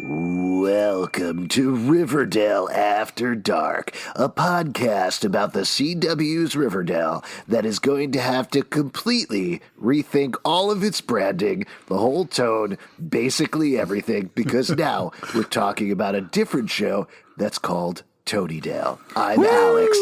Welcome to Riverdale After Dark, a podcast about the CW's Riverdale that is going to have to completely rethink all of its branding, the whole tone, basically everything, because now we're talking about a different show that's called Tonydale. I'm Alex.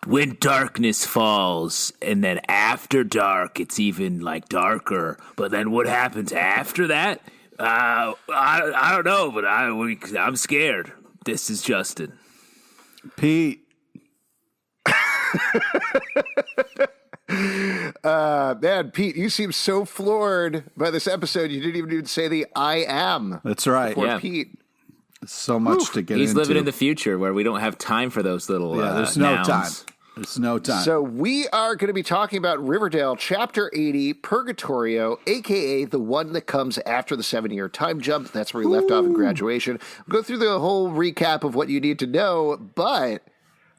When darkness falls, and then after dark, it's even like darker. But then what happens after that? I don't know, but I'm scared. This is Justin. Pete. Man, Pete, you seem so floored by this episode. You didn't even say the I am. That's right. Before Yeah. Pete. So much to get He's into. living in the future where we don't have time for those little there's no nouns. time. There's no time. So we are going to be talking about Riverdale Chapter 80, Purgatorio, a.k.a. the one that comes after the 7-year time jump. That's where we left off in graduation. We'll go through the whole recap of what you need to know, but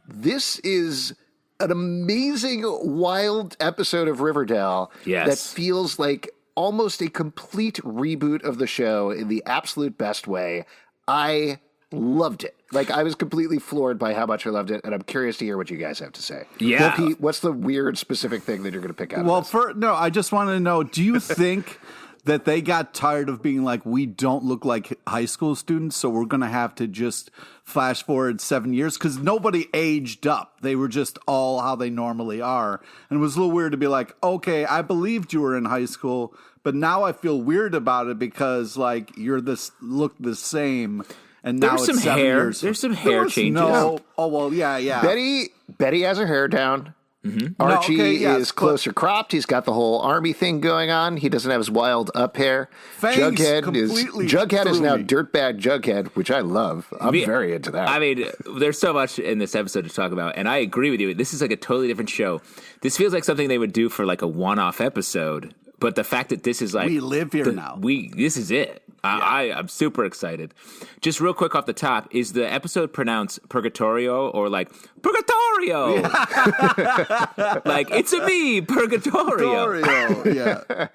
this is an amazing, wild episode of Riverdale that feels like almost a complete reboot of the show in the absolute best way. I loved it. Like, I was completely floored by how much I loved it, and I'm curious to hear what you guys have to say. Yeah. Well, Pete, what's the weird specific thing that you're going to pick out Well, of this? I just want to know, do you think that they got tired of being like, we don't look like high school students, so we're going to have to just flash forward 7 years? Because nobody aged up. They were just all how they normally are. And it was a little weird to be like, okay, I believed you were in high school, but now I feel weird about it because, like, look the same. And now There's some it's 7 hair. years. There's some hair changes. No. Oh, well, yeah. Betty has her hair down. Mm-hmm. Archie is closer cropped. He's got the whole army thing going on. He doesn't have his wild up hair. Jughead is now dirtbag Jughead, which I love. I'm very into that. I mean, there's so much in this episode to talk about, and I agree with you. This is like a totally different show. This feels like something they would do for like a one-off episode, but the fact that this is like... We live here now. This is it. I'm super excited. Just real quick off the top, is the episode pronounced Purgatorio or like Purgatorio? Yeah. Like, it's a me, Purgatorio. Yeah.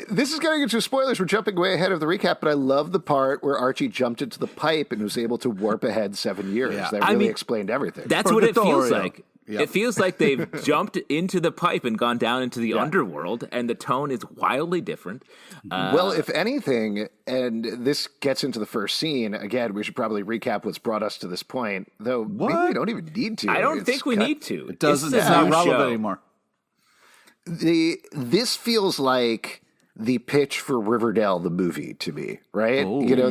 This is getting into spoilers. We're jumping way ahead of the recap, but I love the part where Archie jumped into the pipe and was able to warp ahead 7 years. Yeah. That really explained everything. That's what it feels like. Yep. It feels like they've jumped into the pipe and gone down into the underworld, and the tone is wildly different. Well, if anything, and this gets into the first scene, again, we should probably recap what's brought us to this point, though maybe we don't even need to. I don't think we need to. It doesn't. It's not relevant anymore. This feels like the pitch for Riverdale, the movie, to me, right? Ooh. You know,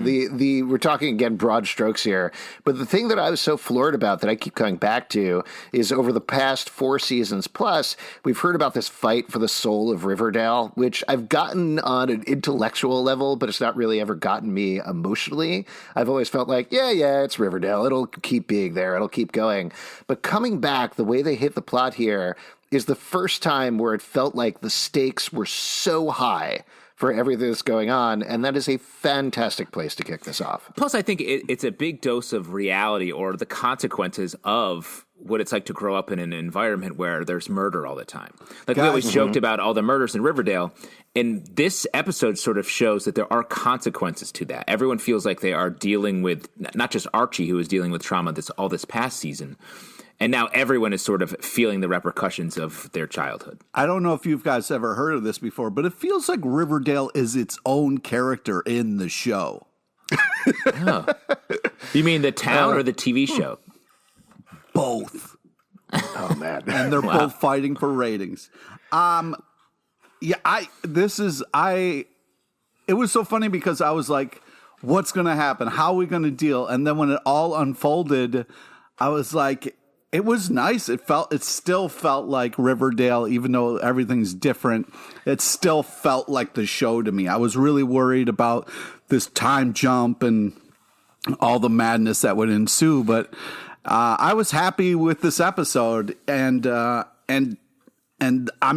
we're talking again broad strokes here, but the thing that I was so floored about that I keep coming back to is over the past 4 seasons plus, we've heard about this fight for the soul of Riverdale, which I've gotten on an intellectual level, but it's not really ever gotten me emotionally. I've always felt like, yeah, it's Riverdale. It'll keep being there. It'll keep going. But coming back, the way they hit the plot here is the first time where it felt like the stakes were so high for everything that's going on, and that is a fantastic place to kick this off. Plus, I think it's a big dose of reality or the consequences of what it's like to grow up in an environment where there's murder all the time. Like, we always joked about all the murders in Riverdale, and this episode sort of shows that there are consequences to that. Everyone feels like they are dealing with, not just Archie, who is dealing with trauma this past season, and now everyone is sort of feeling the repercussions of their childhood. I don't know if you guys ever heard of this before, but it feels like Riverdale is its own character in the show. Oh. You mean the town or the TV show? Both. Oh, man. And they're both fighting for ratings. It was so funny because I was like, what's going to happen? How are we going to deal? And then when it all unfolded, I was like, It was nice. It still felt like Riverdale, even though everything's different. It still felt like the show to me. I was really worried about this time jump and all the madness that would ensue, but I was happy with this episode, and I'm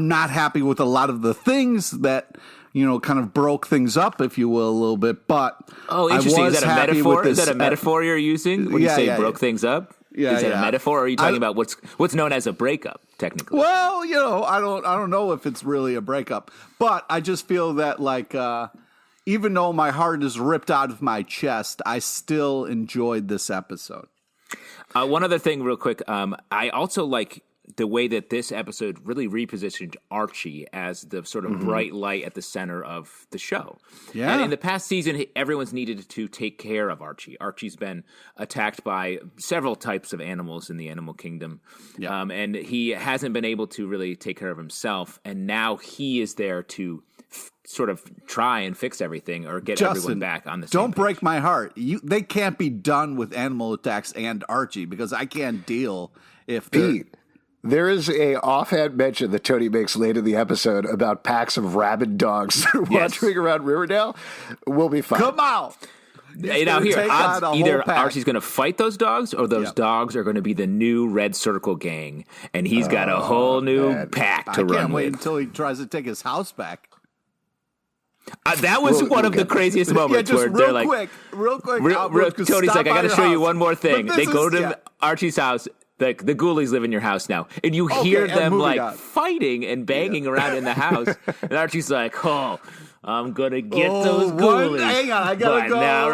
not happy with a lot of the things that kind of broke things up, if you will, a little bit. But interesting. Is that a metaphor? Is that a metaphor you're using when you say broke things up? Yeah, is that a metaphor, or are you talking about what's known as a breakup, technically? Well, I don't know if it's really a breakup, but I just feel that even though my heart is ripped out of my chest, I still enjoyed this episode. One other thing, real quick, I also like the way that this episode really repositioned Archie as the sort of bright light at the center of the show. Yeah. And in the past season, everyone's needed to take care of Archie. Archie's been attacked by several types of animals in the animal kingdom. Yeah. And he hasn't been able to really take care of himself. And now he is there to sort of try and fix everything or get everyone back on the same Don't page. Break my heart. They can't be done with animal attacks and Archie, because I can't deal if Pete. There is a offhand mention that Toni makes late in the episode about packs of rabid dogs wandering around Riverdale. We'll be fine. Come out. Now here, either Archie's going to fight those dogs, or those dogs are going to be the new Red Circle gang, and he's got a whole new pack to run with. I can't wait until he tries to take his house back. That was one of the craziest moments where they're like, real quick. Tony's like, I got to show you one more thing. They go to Archie's house. The ghoulies live in your house now, and you hear them fighting and banging around in the house. And Archie's like, "Oh, I'm gonna get those ghoulies." Hang on, I gotta go now.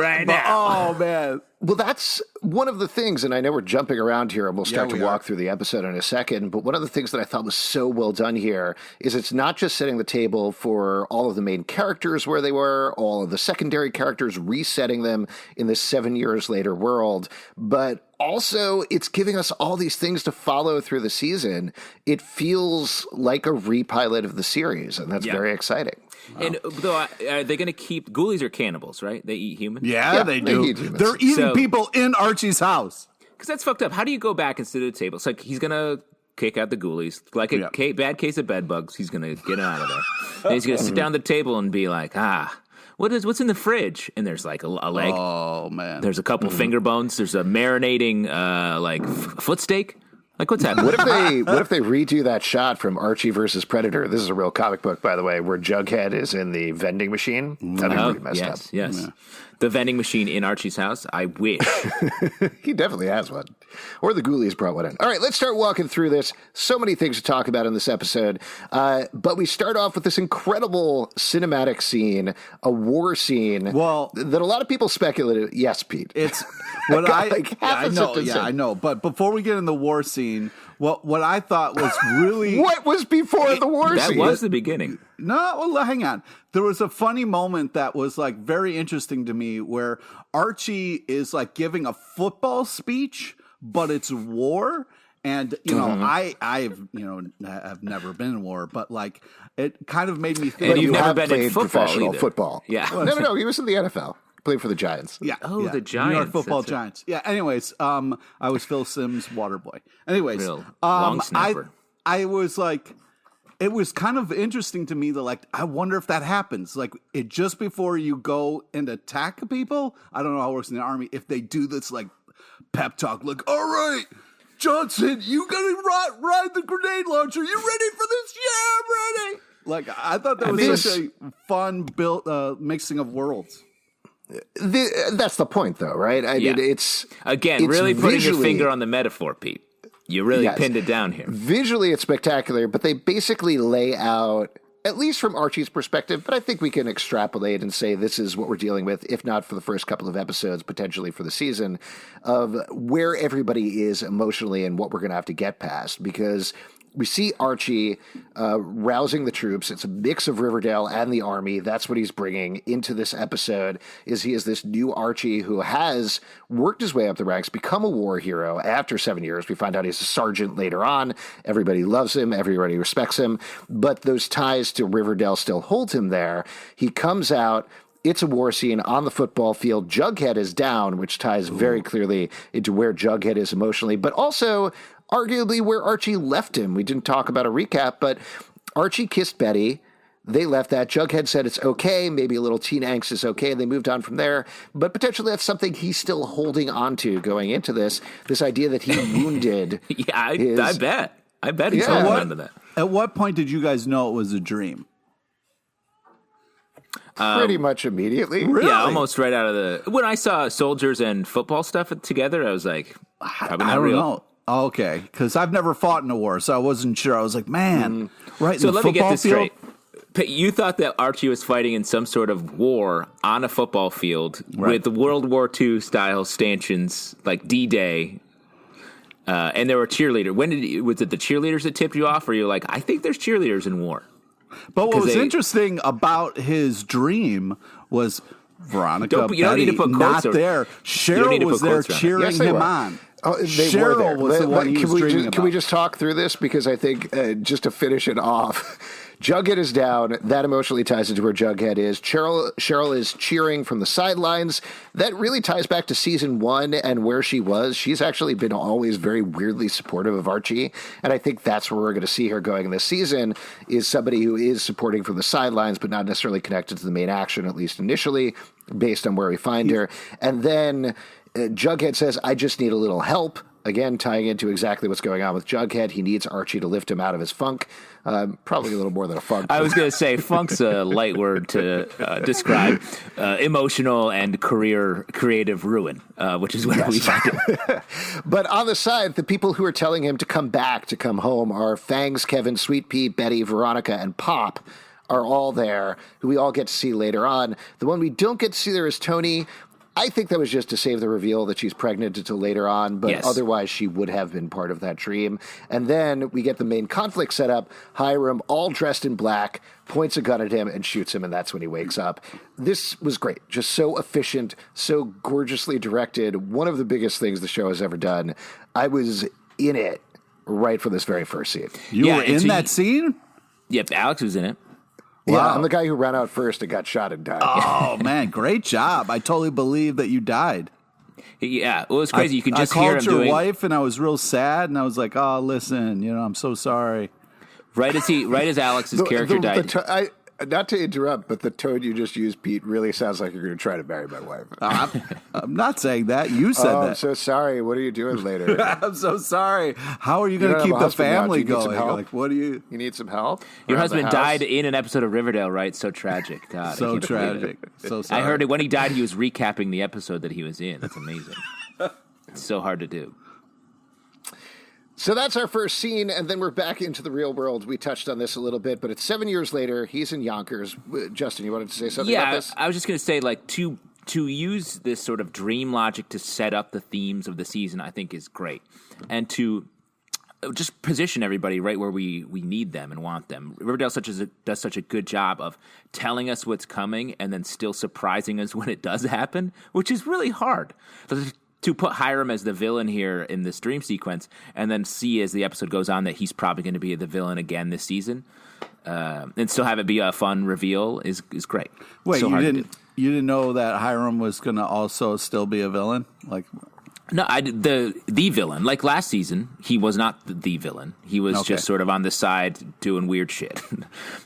Oh man. Well, that's one of the things, and I know we're jumping around here, and we'll start to walk through the episode in a second, but one of the things that I thought was so well done here is it's not just setting the table for all of the main characters where they were, all of the secondary characters, resetting them in this 7 years later world, but also it's giving us all these things to follow through the season. It feels like a repilot of the series, and that's very exciting. Wow. And though, are they going to keep ghoulies or cannibals? Right? They eat humans. Yeah, they do. They're eating people in Archie's house. Because that's fucked up. How do you go back and sit at the table? It's like he's going to kick out the ghoulies, like a bad case of bed bugs. He's going to get out of there. And he's going to sit down at the table and be like, what's in the fridge? And there's like a leg. Oh man. There's a couple finger bones. There's a marinating foot steak. Like, what's happening? What if they redo that shot from Archie versus Predator? This is a real comic book, by the way, where Jughead is in the vending machine. That'd be pretty messed up. Yes. Yeah. The vending machine in Archie's house. I wish. He definitely has one. Or the ghoulies brought one in. All right, let's start walking through this. So many things to talk about in this episode. But we start off with this incredible cinematic scene, a war scene that a lot of people speculated. Yes, Pete. It's what I know. But before we get in the war scene, what I thought was really... What was before the war scene? That was the beginning. No, well, hang on. There was a funny moment that was like very interesting to me where Archie is like giving a football speech, but it's war. And, I've never been in war, but like it kind of made me think. And you've never been in professional football. Yeah. No. He was in the NFL. Played for the Giants. Yeah. The Giants. New York Football Giants. Yeah. Anyways, I was Phil Simms' water boy. Anyways, long snapper. I was like, it was kind of interesting to me that like, I wonder if that happens. Like it just before you go and attack people. I don't know how it works in the Army. If they do this like pep talk, like, all right, Johnson, you gotta ride the grenade launcher. You ready for this? Yeah, I'm ready. Like I thought that was such a fun mixing of worlds. That's the point, though, right? I mean, it's really putting your finger on the metaphor, Pete. You really pinned it down here. Visually, it's spectacular, but they basically lay out, at least from Archie's perspective, but I think we can extrapolate and say this is what we're dealing with, if not for the first couple of episodes, potentially for the season, of where everybody is emotionally and what we're going to have to get past, because we see Archie rousing the troops. It's a mix of Riverdale and the Army. That's what he's bringing into this episode, is he is this new Archie who has worked his way up the ranks, become a war hero after 7 years. We find out he's a sergeant later on. Everybody loves him. Everybody respects him. But those ties to Riverdale still hold him there. He comes out. It's a war scene on the football field. Jughead is down, which ties very clearly into where Jughead is emotionally, but also arguably where Archie left him. We didn't talk about a recap, but Archie kissed Betty. They left that. Jughead said it's okay. Maybe a little teen angst is okay. They moved on from there. But potentially that's something he's still holding on to going into this idea that he wounded. I bet. I bet he's holding on to that. At what point did you guys know it was a dream? Pretty much immediately. Really? Yeah, almost right out of the... When I saw soldiers and football stuff together, I was like, probably not real. Know. Okay, because I've never fought in a war, so I wasn't sure. I was like, man, right So in the let me get football this field? straight. You thought that Archie was fighting in some sort of war on a football field with World War II style stanchions, like D-Day, and there were cheerleaders. Was it the cheerleaders that tipped you off, or you're like, I think there's cheerleaders in war? But what was interesting about his dream was Veronica, you don't need to put quotes not there. Cheryl was there cheering him on. Oh, they Cheryl were there. was the one he was dreaming about. Can we just talk through this? Because I think, just to finish it off, Jughead is down. That emotionally ties into where Jughead is. Cheryl is cheering from the sidelines. That really ties back to season 1 and where she was. She's actually been always very weirdly supportive of Archie. And I think that's where we're going to see her going in this season, is somebody who is supporting from the sidelines, but not necessarily connected to the main action, at least initially, based on where we find her. And then Jughead says, I just need a little help. Again, tying into exactly what's going on with Jughead. He needs Archie to lift him out of his funk. Probably a little more than a funk. I was going to say funk's a light word to describe emotional and creative ruin, which is where we find it. But on the side, the people who are telling him to come back, to come home, are Fangs, Kevin, Sweet Pea, Betty, Veronica, and Pop are all there, who we all get to see later on. The one we don't get to see there is Toni. I think that was just to save the reveal that she's pregnant until later on, but otherwise she would have been part of that dream. And then we get the main conflict set up. Hiram, all dressed in black, points a gun at him and shoots him, and that's when he wakes up. This was great. Just so efficient, so gorgeously directed. One of the biggest things the show has ever done. I was in it right from this very first scene. You were in that scene? Yep, Alex was in it. Yeah, Wow. I'm the guy who ran out first and got shot and died. Oh, man, great job. I totally believe that you died. Yeah, well, it's crazy. You can just I hear called him your wife, and I was real sad, and I was like, oh, listen, I'm so sorry. right as Alex's character died. Not to interrupt, but the tone you just used, Pete, really sounds like you're going to try to marry my wife. I'm not saying that. You said that. I'm so sorry. What are you doing later? I'm so sorry. How are you going to keep the family going? Like, what do you? You need some help? Your husband died in an episode of Riverdale, right? So tragic. God, So tragic. So sorry. I heard it when he died. He was recapping the episode that he was in. That's amazing. It's so hard to do. So that's our first scene, and then we're back into the real world. We touched on this a little bit, but it's 7 years later. He's in Yonkers. Justin, you wanted to say something about this? I was just going to say, like, to use this sort of dream logic to set up the themes of the season, I think is great. And to just position everybody right where we need them and want them. Riverdale does such a good job of telling us what's coming and then still surprising us when it does happen, which is really hard. To put Hiram as the villain here in this dream sequence and then see as the episode goes on that he's probably going to be the villain again this season and still have it be a fun reveal is great. Wait, you didn't know that Hiram was going to also still be a villain? Like, no, the villain. Like last season, he was not the villain. He was just sort of on the side doing weird shit.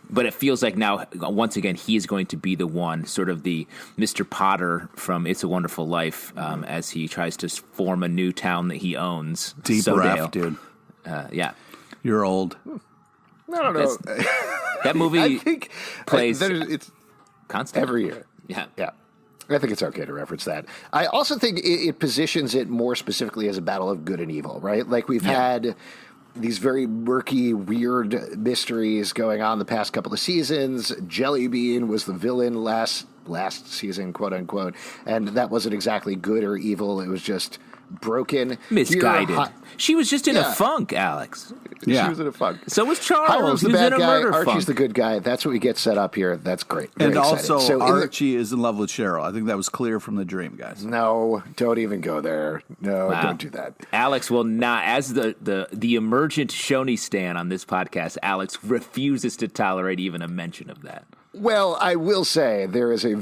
But it feels like now, once again, he is going to be the one, sort of the Mr. Potter from It's a Wonderful Life, as he tries to form a new town that he owns. Deep breath, dude. Yeah. You're old. I don't know. That movie I think plays it's constantly. every year. Yeah. Yeah. I think it's okay to reference that. I also think it positions it more specifically as a battle of good and evil, right? Like we've had these very murky, weird mysteries going on the past couple of seasons. Jellybean was the villain last season, quote unquote, and that wasn't exactly good or evil. It was just broken, misguided. She was just in a funk, Alex. Yeah. She was in a funk. So was Charles. Hiram's the He was bad in a guy. murder Archie's funk. the good guy. That's what we get set up here. That's great. Very And exciting. also, So Archie is in love with Cheryl. I think that was clear from the dream, guys. No, don't even go there. No, don't do that. Alex will not, as the emergent Shoney stan on this podcast, Alex refuses to tolerate even a mention of that. Well, I will say there is a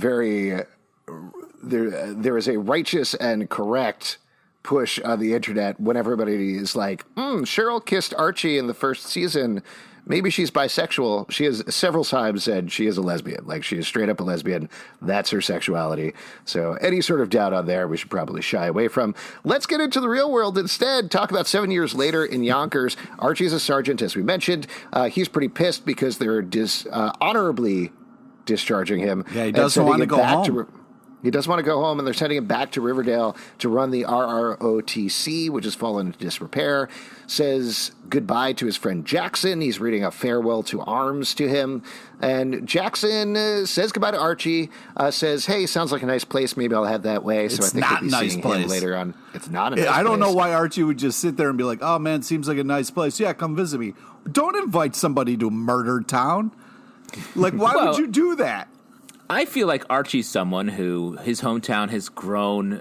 righteous and correct push on the internet when everybody is like, Cheryl kissed Archie in the first season. Maybe she's bisexual. She has several times said she is a lesbian. Like, she is straight up a lesbian. That's her sexuality. So any sort of doubt on there, we should probably shy away from. Let's get into the real world instead. Talk about 7 years later in Yonkers. Archie's a sergeant, as we mentioned. He's pretty pissed because they're honorably discharging him. Yeah, he doesn't want to go home. He doesn't want to go home, and they're sending him back to Riverdale to run the RROTC, which has fallen into disrepair. Says goodbye to his friend Jackson. He's reading a farewell to arms to him. And Jackson says goodbye to Archie, says, hey, sounds like a nice place. Maybe I'll head that way. So I think not we'll be nice seeing place. him later on. It's not a nice place. I don't know why Archie would just sit there and be like, oh, man, seems like a nice place. Yeah, come visit me. Don't invite somebody to Murder Town. Like, why would you do that? I feel like Archie's someone who his hometown has grown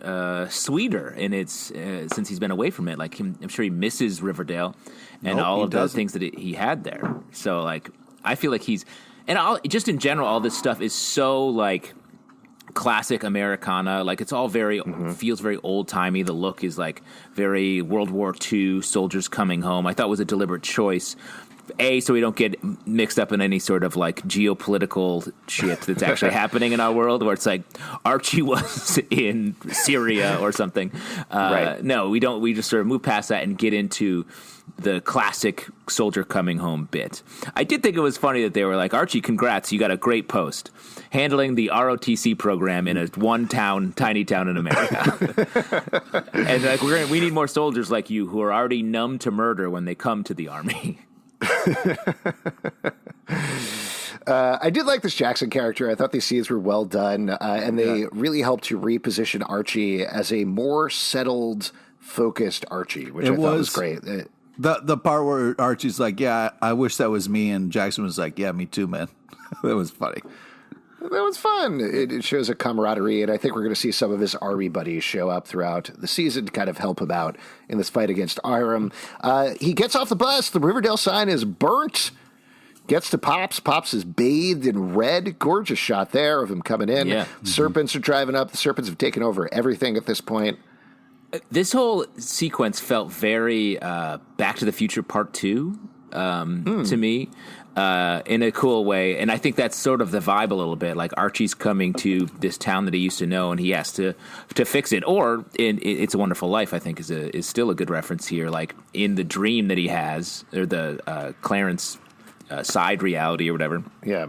sweeter in its since he's been away from it. Like, I'm sure he misses Riverdale and all of the things that he had there. So, like, I feel like just in general, all this stuff is so, like, classic Americana. Like, it's all very feels very old timey. The look is like very World War II soldiers coming home. I thought it was a deliberate choice. So we don't get mixed up in any sort of like geopolitical shit that's actually happening in our world, where it's like Archie was in Syria or something. Right. No, we don't. We just sort of move past that and get into the classic soldier coming home bit. I did think it was funny that they were like, Archie, congrats, you got a great post handling the ROTC program in a tiny town in America. And like, we need more soldiers like you who are already numb to murder when they come to the army. I did like this Jackson character. I thought these scenes were well done, and they really helped to reposition Archie as a more settled, focused Archie, which I thought was great. The part where Archie's like, yeah, I wish that was me, and Jackson was like, yeah, me too, man. That was funny. That was fun. It shows a camaraderie, and I think we're going to see some of his army buddies show up throughout the season to kind of help him out in this fight against Hiram. He gets off the bus. The Riverdale sign is burnt. Gets to Pops. Pops is bathed in red. Gorgeous shot there of him coming in. Yeah. Serpents are driving up. The Serpents have taken over everything at this point. This whole sequence felt very Back to the Future Part 2 to me. In a cool way, and I think that's sort of the vibe a little bit. Like, Archie's coming to this town that he used to know, and he has to fix it. Or in It's a Wonderful Life, I think is still a good reference here. Like, in the dream that he has, or the Clarence side reality or whatever. Yeah,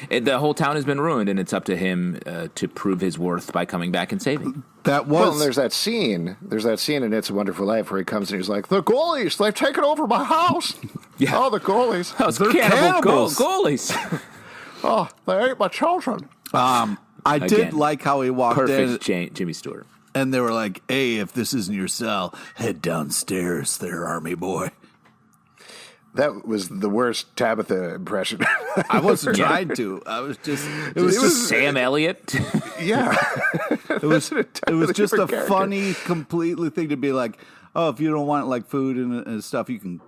the whole town has been ruined, and it's up to him to prove his worth by coming back and saving. Well, and there's that scene in It's a Wonderful Life where he comes and he's like, the ghoulies, they've taken over my house. Yeah. Oh, the ghoulies. They're cannibals. Ghoulies. Oh, they ate my children. I did like how he walked in. Perfect Jimmy Stewart. And they were like, hey, if this isn't your cell, head downstairs there, army boy. That was the worst Tabitha impression. I wasn't trying to. I was just. It was just Sam Elliott. Yeah. It was just a funny, completely thing to be like, oh, if you don't want like food and stuff, you can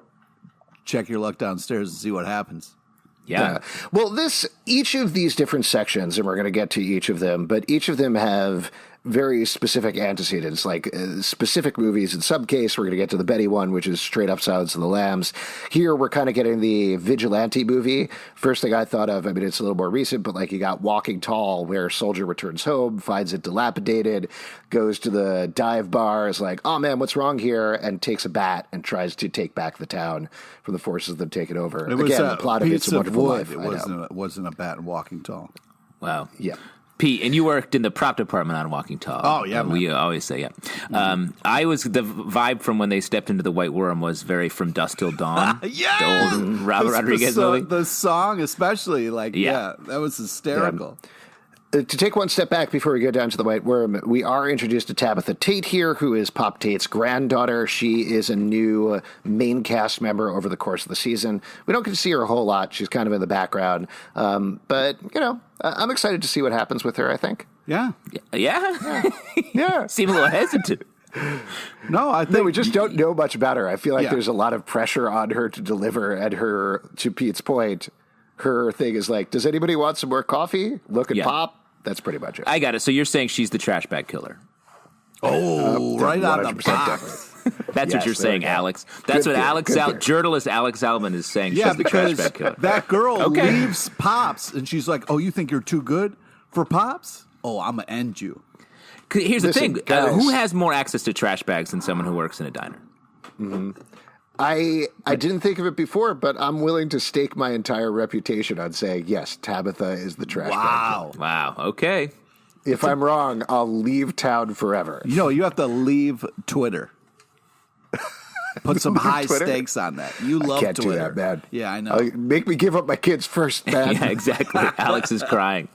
check your luck downstairs and see what happens. Yeah. Well, each of these different sections, and we're going to get to each of them, but each of them have very specific antecedents, like specific movies. In some case, we're going to get to the Betty one, which is straight up Silence of the Lambs. Here, we're kind of getting the vigilante movie. First thing I thought of, I mean, it's a little more recent, but like you got Walking Tall, where a soldier returns home, finds it dilapidated, goes to the dive bar, is like, oh man, what's wrong here? And takes a bat and tries to take back the town from the forces that have taken over. It was Again, the plot of It's a Wonderful Life. It wasn't a bat in Walking Tall. Wow. Yeah. Pete, and you worked in the prop department on Walking Tall. Oh, yeah. We always say, yeah. The vibe from when they stepped into the White Worm was very From Dusk Till Dawn. Yeah! The old Robert Rodriguez movie. The song, especially, that was hysterical. Yeah. To take one step back before we go down to the White Worm, we are introduced to Tabitha Tate here, who is Pop Tate's granddaughter. She is a new main cast member over the course of the season. We don't get to see her a whole lot. She's kind of in the background. But, I'm excited to see what happens with her, I think. Yeah. Yeah? Yeah. Seem a little hesitant. No, we just don't know much about her. I feel like there's a lot of pressure on her to deliver, and to Pete's point, her thing is like, does anybody want some more coffee? Look at Pop. That's pretty much it. I got it. So you're saying she's the trash bag killer? Oh, right on the 100% box. That's what you're saying, Alex. That's Good what theory. Journalist Alex Alman is saying. Yeah, She's the trash because bag killer. that girl Okay. leaves Pops, and she's like, "Oh, you think you're too good for Pops? Oh, I'm gonna end you." Here's the Listen, thing: guys. who has more access to trash bags than someone who works in a diner? I didn't think of it before, but I'm willing to stake my entire reputation on saying, yes, Tabitha is the trash bag killer. Wow. Okay. If I'm wrong, I'll leave town forever. You know, you have to leave Twitter. Put some high Twitter? stakes on that. You love Can't Twitter. do that, man. Yeah, I know. Make me give up my kids first, man. Yeah, exactly. Alex is crying.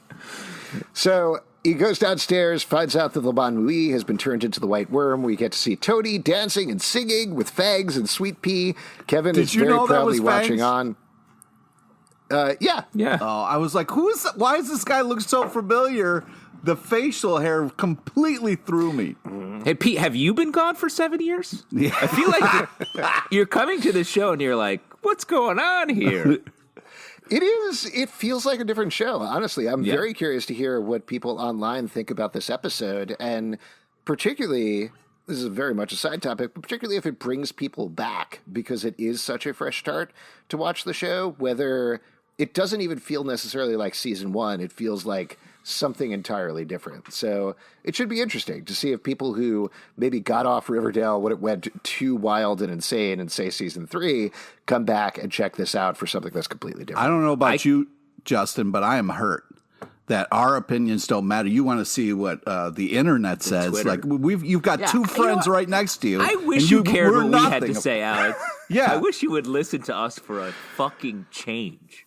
So he goes downstairs, finds out that the Bon Mui has been turned into the White Worm. We get to see Toni dancing and singing with Fags and Sweet Pea. Kevin is you very know that proudly was watching Fags? on. Yeah. Yeah. Oh, I was like, why does this guy look so familiar? The facial hair completely threw me. Hey, Pete, have you been gone for 7 years? Yeah. I feel like you're coming to the show and you're like, what's going on here? It feels like a different show, honestly. I'm Yeah. very curious to hear what people online think about this episode, and particularly, this is very much a side topic, but particularly if it brings people back, because it is such a fresh start to watch the show, whether it doesn't even feel necessarily like season one, it feels like something entirely different. So it should be interesting to see if people who maybe got off Riverdale when it went too wild and insane in, say, season 3, come back and check this out for something that's completely different. I don't know about you, Justin, but I am hurt that our opinions don't matter. You want to see what the internet says. Twitter. Like you've got two friends right next to you. I wish and you cared we're what we had nothing. to say, Alex. Yeah. I wish you would listen to us for a fucking change.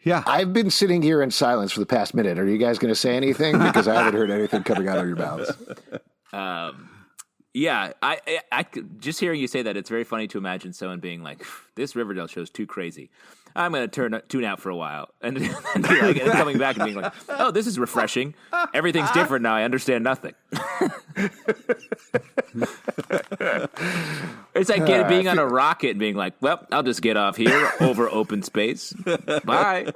Yeah. I've been sitting here in silence for the past minute. Are you guys going to say anything? Because I haven't heard anything coming out of your mouths. Yeah, I just hearing you say that, it's very funny to imagine someone being like, "This Riverdale show is too crazy. I'm going to tune out for a while," and then and coming back and being like, "Oh, this is refreshing. Everything's different now. I understand nothing." It's like being on a rocket and being like, "Well, I'll just get off here over open space. Bye."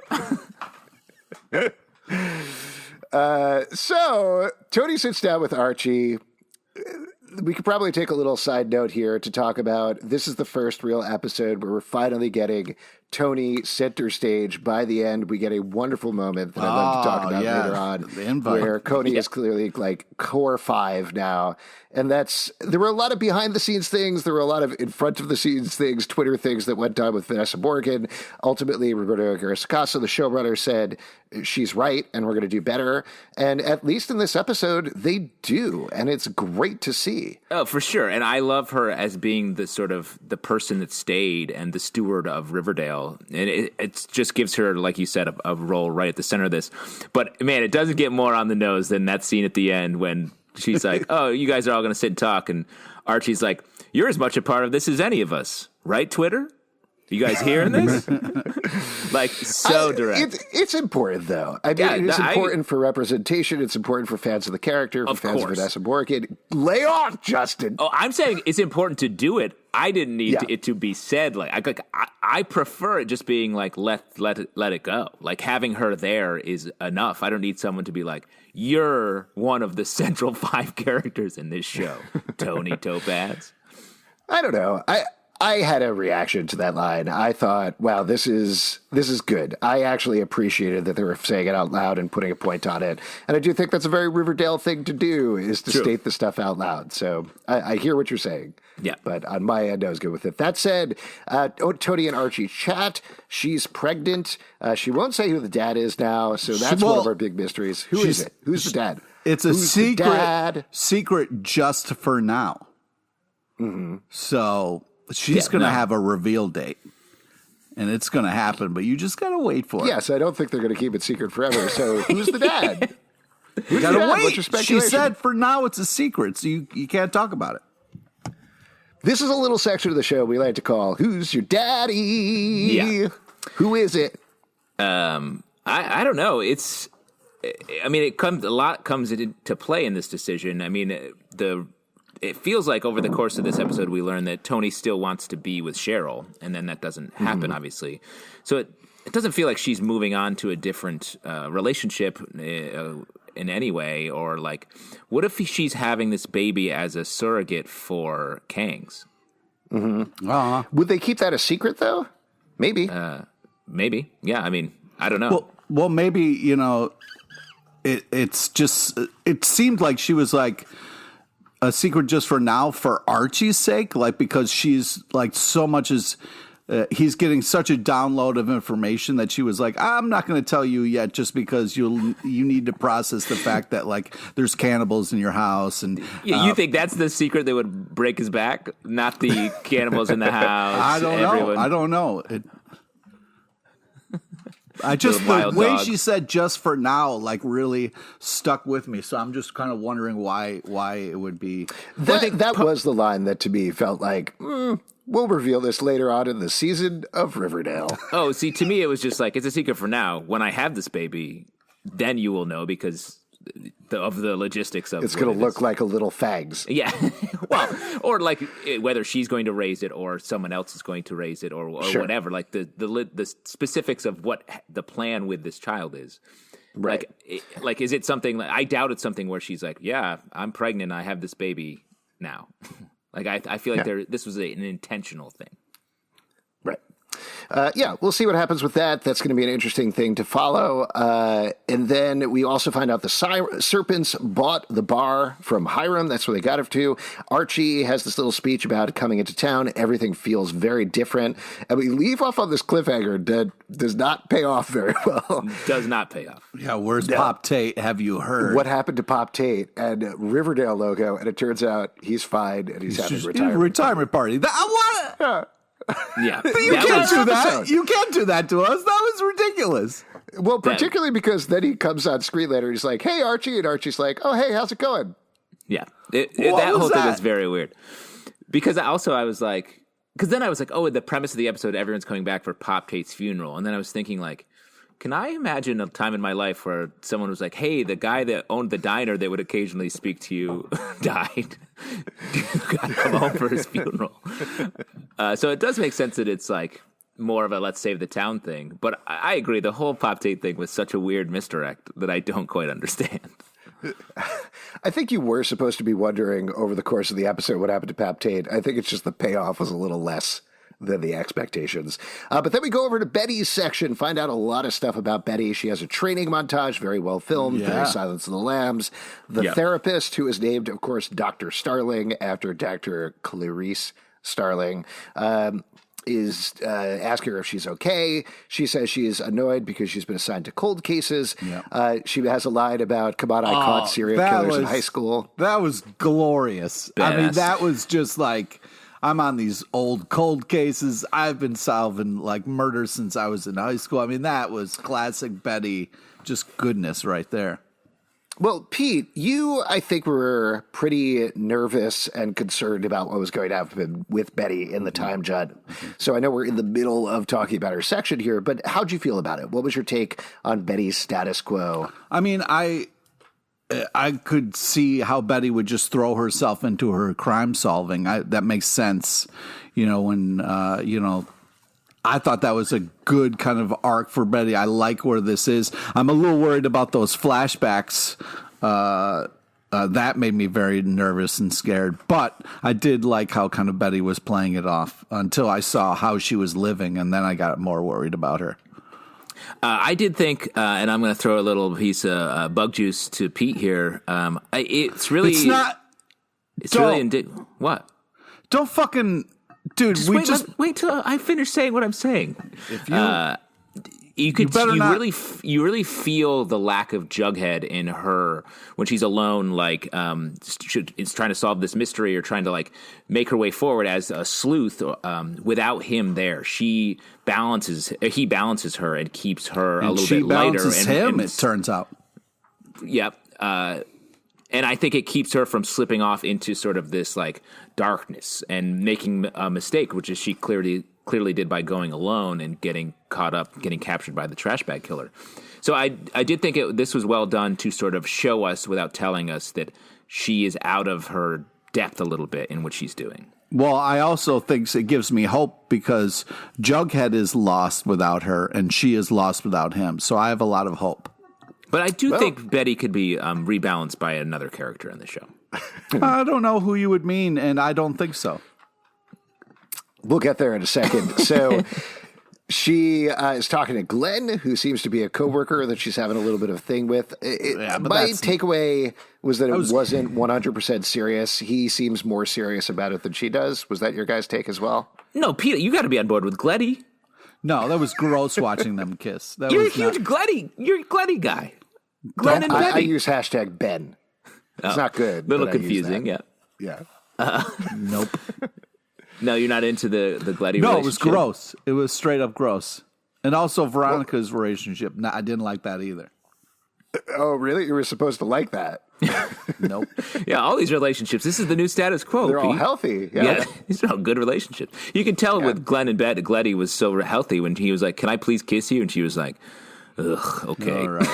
So Toni sits down with Archie. We could probably take a little side note here to talk about, this is the first real episode where we're finally getting Toni center stage. By the end, we get a wonderful moment that I'd love to talk about later on, where Toni is clearly like core 5 now. And there were a lot of behind the scenes things. There were a lot of in front of the scenes things, Twitter things that went down with Vanessa Morgan. Ultimately, Roberto Garciaso, the showrunner, said she's right and we're going to do better. And at least in this episode, they do. And it's great to see. Oh, for sure. And I love her as being the sort of the person that stayed and the steward of Riverdale. And it just gives her, like you said, a role right at the center of this. But man, it doesn't get more on the nose than that scene at the end when she's like, "Oh, you guys are all going to sit and talk." And Archie's like, "You're as much a part of this as any of us. Right, Twitter? You guys hearing this?" Like, so direct. It's important, though. I mean, it's important for representation. It's important for fans of the character, for fans of Vanessa Morgan. Lay off, Justin. Oh, I'm saying it's important to do it. I didn't need it to be said. I prefer it just being like, let it go. Like, having her there is enough. I don't need someone to be like, "You're one of the central 5 characters in this show, Toni Topaz." I don't know. I had a reaction to that line. I thought, wow, this is good. I actually appreciated that they were saying it out loud and putting a point on it. And I do think that's a very Riverdale thing to do, is to state the stuff out loud. So I hear what you're saying. Yeah. But on my end, I was good with it. That said, Toni and Archie chat. She's pregnant. She won't say who the dad is now. So that's one of our big mysteries. Who is it? Who's the dad? It's a secret just for now. Mm-hmm. So she's going to have a reveal date, and it's going to happen, but you just got to wait for it. Yes, I don't think they're going to keep it secret forever. So who's the dad? You got to wait. What's your speculation? She said for now it's a secret, so you can't talk about it. This is a little section of the show we like to call "Who's Your Daddy?" Yeah. Who is it? I don't know. A lot comes into play in this decision. I mean, it feels like over the course of this episode, we learn that Toni still wants to be with Cheryl, and then that doesn't happen, obviously. So it doesn't feel like she's moving on to a different relationship. in any way? Or like, what if she's having this baby as a surrogate for Kang's? Would they keep that a secret though? Maybe. Maybe. Yeah. I mean, I don't know. Well, maybe, you know, it's just, it seemed like she was like a secret just for now for Archie's sake, like because she's like so much as he's getting such a download of information that she was like, I'm not going to tell you yet just because you need to process the fact that like there's cannibals in your house. And you think that's the secret that would break his back? Not the cannibals in the house. I don't know. I just, the way she said just for now, like really stuck with me. So I'm just kind of wondering why it would be. That was the line that to me felt like, we'll reveal this later on in the season of Riverdale. Oh, see, to me, it was just like, it's a secret for now. When I have this baby, then you will know because of the logistics of it. It's going to look like a little fags. Yeah. Well, or like whether she's going to raise it or someone else is going to raise it or Sure. whatever. Like the specifics of what the plan with this child is. Right. Like, is it something, I doubt it's something where she's like, yeah, I'm pregnant. I have this baby now. Like, I feel like this was an intentional thing. Right. We'll see what happens with that. That's going to be an interesting thing to follow. And then we also find out the Serpents bought the bar from Hiram. That's where they got it to. Archie has this little speech about coming into town. Everything feels very different. And we leave off on this cliffhanger that does not pay off very well. Does not pay off. Yeah, where's Pop Tate? Have you heard? What happened to Pop Tate and Riverdale logo? And it turns out he's fine and he's having a retirement party. I want it. Yeah. You can't do that. You can't do that to us. That was ridiculous. Well, particularly because then he comes on screen later. He's like, hey, Archie. And Archie's like, oh, hey, how's it going? Yeah. That whole thing is very weird. Because I was like, oh, the premise of the episode, everyone's coming back for Pop Tate's funeral. And then I was thinking like, can I imagine a time in my life where someone was like, hey, the guy that owned the diner that would occasionally speak to you died. You got to come home for his funeral. So it does make sense that it's like more of a let's save the town thing. But I agree. The whole Pop Tate thing was such a weird misdirect that I don't quite understand. I think you were supposed to be wondering over the course of the episode what happened to Pop Tate. I think it's just the payoff was a little less than the expectations. But then we go over to Betty's section, find out a lot of stuff about Betty. She has a training montage, very well filmed, very Silence of the Lambs. The therapist, who is named, of course, Dr. Starling, after Dr. Clarice Starling, is asking her if she's okay. She says she is annoyed because she's been assigned to cold cases. She has a line about, come on, I caught serial killers in high school. That was glorious. Badass. I mean, that was just like, I'm on these old cold cases. I've been solving like murder since I was in high school. I mean, that was classic Betty, just goodness right there. Well, Pete, you, I think, were pretty nervous and concerned about what was going to happen with Betty in the time, Judd. So I know we're in the middle of talking about her section here, but how'd you feel about it? What was your take on Betty's status quo? I mean, I could see how Betty would just throw herself into her crime solving. That makes sense. You know, when, I thought that was a good kind of arc for Betty. I like where this is. I'm a little worried about those flashbacks. That made me very nervous and scared. But I did like how kind of Betty was playing it off until I saw how she was living, and then I got more worried about her. I did think, and I'm going to throw a little piece of bug juice to Pete here. It's really... It's not... It's really... What? Don't fucking... Dude, wait till I finish saying what I'm saying. If you really feel the lack of Jughead in her when she's alone, like is trying to solve this mystery or trying to like make her way forward as a sleuth. Without him there, he balances her and keeps her a little bit lighter. She balances him. It turns out. Yep. And I think it keeps her from slipping off into sort of this like darkness and making a mistake, which is she clearly did by going alone and getting captured by the trash bag killer. So I did think this was well done to sort of show us without telling us that she is out of her depth a little bit in what she's doing. Well, I also think it gives me hope because Jughead is lost without her and she is lost without him. So I have a lot of hope. But I do think Betty could be rebalanced by another character in the show. I don't know who you would mean, and I don't think so. We'll get there in a second. So she is talking to Glenn, who seems to be a coworker that she's having a little bit of a thing with. My takeaway was that it wasn't 100% serious. He seems more serious about it than she does. Was that your guys' take as well? No, Peter, you got to be on board with Gleddy. No, that was gross watching them kiss. You're a huge Gleddy. You're a Gleddy guy. Glenn and Betty. I use hashtag Ben. It's not good. A little confusing, yeah. Yeah. Nope. No, you're not into the Gleddy relationship? No, it was gross. It was straight up gross. And also Veronica's relationship. No, I didn't like that either. Oh, really? You were supposed to like that? Nope. Yeah, all these relationships. This is the new status quo. They're all Pete. healthy. Yeah, these are all good relationships. You can tell with Glenn and Gleddy was so healthy when he was like, "Can I please kiss you?" And she was like, "Ugh, okay." All right.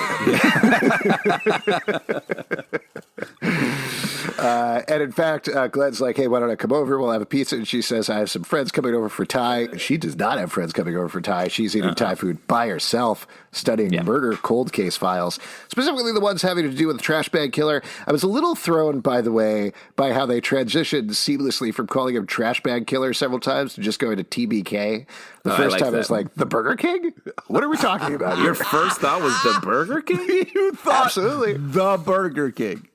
And in fact, Glenn's like, "Hey, why don't I come over? We'll have a pizza." And she says, "I have some friends coming over for Thai." She does not have friends coming over for Thai. She's eating Thai food by herself, studying murder cold case files, specifically the ones having to do with the trash bag killer. I was a little thrown, by the way, by how they transitioned seamlessly from calling him trash bag killer several times to just going to TBK. The first time I was like, the Burger King? What are we talking about here? Your first thought was the Burger King? You thought Absolutely. the Burger King.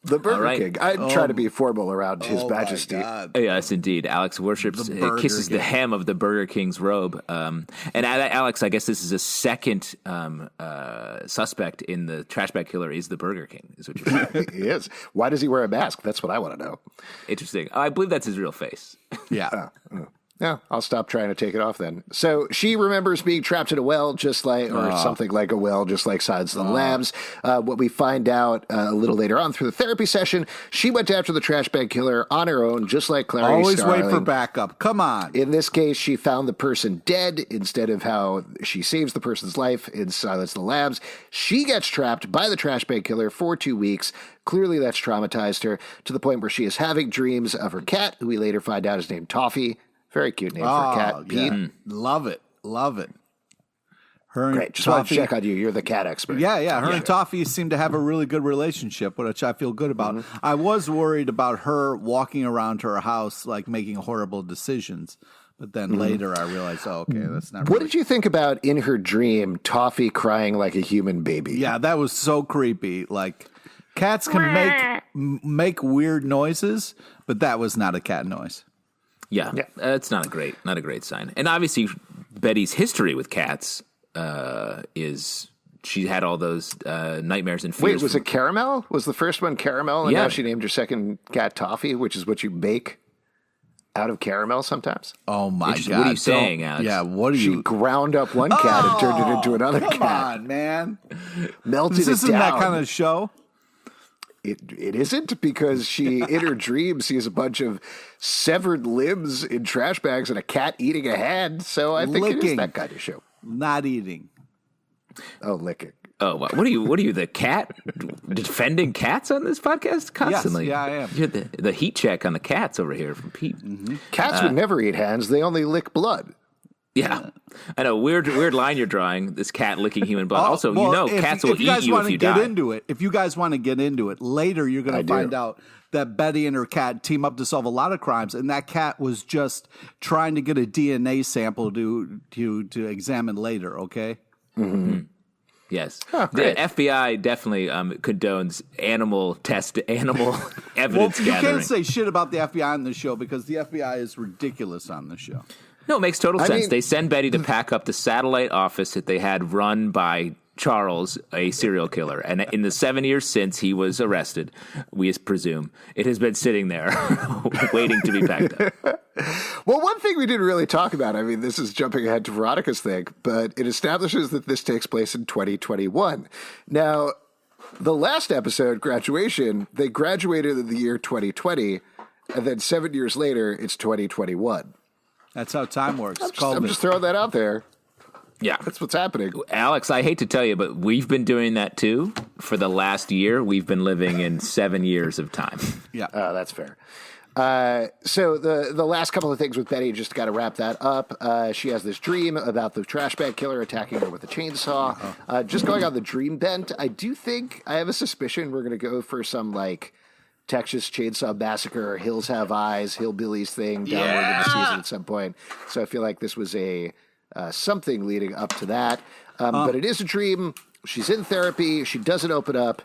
The Burger King. I try to be formal around His Majesty. Yes, indeed. Alex worships, kisses the hem of the Burger King's robe. And Alex, I guess this is a second suspect in the trash bag killer is the Burger King, is what you're saying. He is. Why does he wear a mask? That's what I want to know. Interesting. I believe that's his real face. Yeah. Yeah, I'll stop trying to take it off then. So she remembers being trapped in a well, just like, or something like a well, just like Silence of the Lambs. What we find out a little later on through the therapy session, she went after the trash bag killer on her own, just like Clarice Always Starling. wait for backup. Come on. In this case, she found the person dead instead of how she saves the person's life in Silence of the Lambs. She gets trapped by the trash bag killer for 2 weeks. Clearly, that's traumatized her to the point where she is having dreams of her cat, who we later find out is named Toffee. Very cute name for a cat. Pete. Yeah. Love it. Love it. Her and Great. Just want to check on you. You're the cat expert. Yeah. Her and Toffee seem to have a really good relationship, which I feel good about. Mm-hmm. I was worried about her walking around her house, like making horrible decisions. But then later I realized, that's not What did you think about in her dream, Toffee crying like a human baby? Yeah, that was so creepy. Like, cats can make weird noises, but that was not a cat noise. Yeah, that's not a great sign. And obviously, Betty's history with cats is she had all those nightmares and fears. Wait, was it Caramel? Was the first one Caramel, and now she named her second cat Toffee, which is what you bake out of caramel sometimes? Oh my God! What are you saying, Alex? Yeah, what are you? She ground up one cat and turned it into another cat. Come on, man! Melted this it down. Isn't that kind of show? It isn't, because she, in her dream, sees a bunch of severed limbs in trash bags and a cat eating a hand. So I think it is that kind of show. Not eating. Oh, licking. Oh, what are you, the cat defending cats on this podcast constantly? Yes, I am. You're the heat check on the cats over here from Pete. Mm-hmm. Cats would never eat hands. They only lick blood. Yeah. I know, weird line you're drawing, this cat licking human blood. Also, cats will eat you if you die. If you guys want to get into it, later you're going to find out that Betty and her cat team up to solve a lot of crimes, and that cat was just trying to get a DNA sample to examine later, okay? Mm-hmm. Yes. The FBI definitely condones animal evidence gathering. You can't say shit about the FBI on the show because the FBI is ridiculous on the show. No, it makes total sense. They send Betty to pack up the satellite office that they had run by Charles, a serial killer. And in the 7 years since he was arrested, we presume, it has been sitting there waiting to be packed up. Well, one thing we didn't really talk about, I mean, this is jumping ahead to Veronica's thing, but it establishes that this takes place in 2021. Now, the last episode, Graduation, they graduated in the year 2020, and then 7 years later, it's 2021. That's how time works. I'm just throwing that out there. Yeah. That's what's happening. Alex, I hate to tell you, but we've been doing that too. For the last year, we've been living in 7 years of time. Yeah. That's fair. So the last couple of things with Betty, just got to wrap that up. She has this dream about the trash bag killer attacking her with a chainsaw. Just going on the dream bent, I have a suspicion we're going to go for some like Texas Chainsaw Massacre, Hills Have Eyes, Hillbillies thing downward in the season at some point. So I feel like this was a something leading up to that. But it is a dream. She's in therapy. She doesn't open up.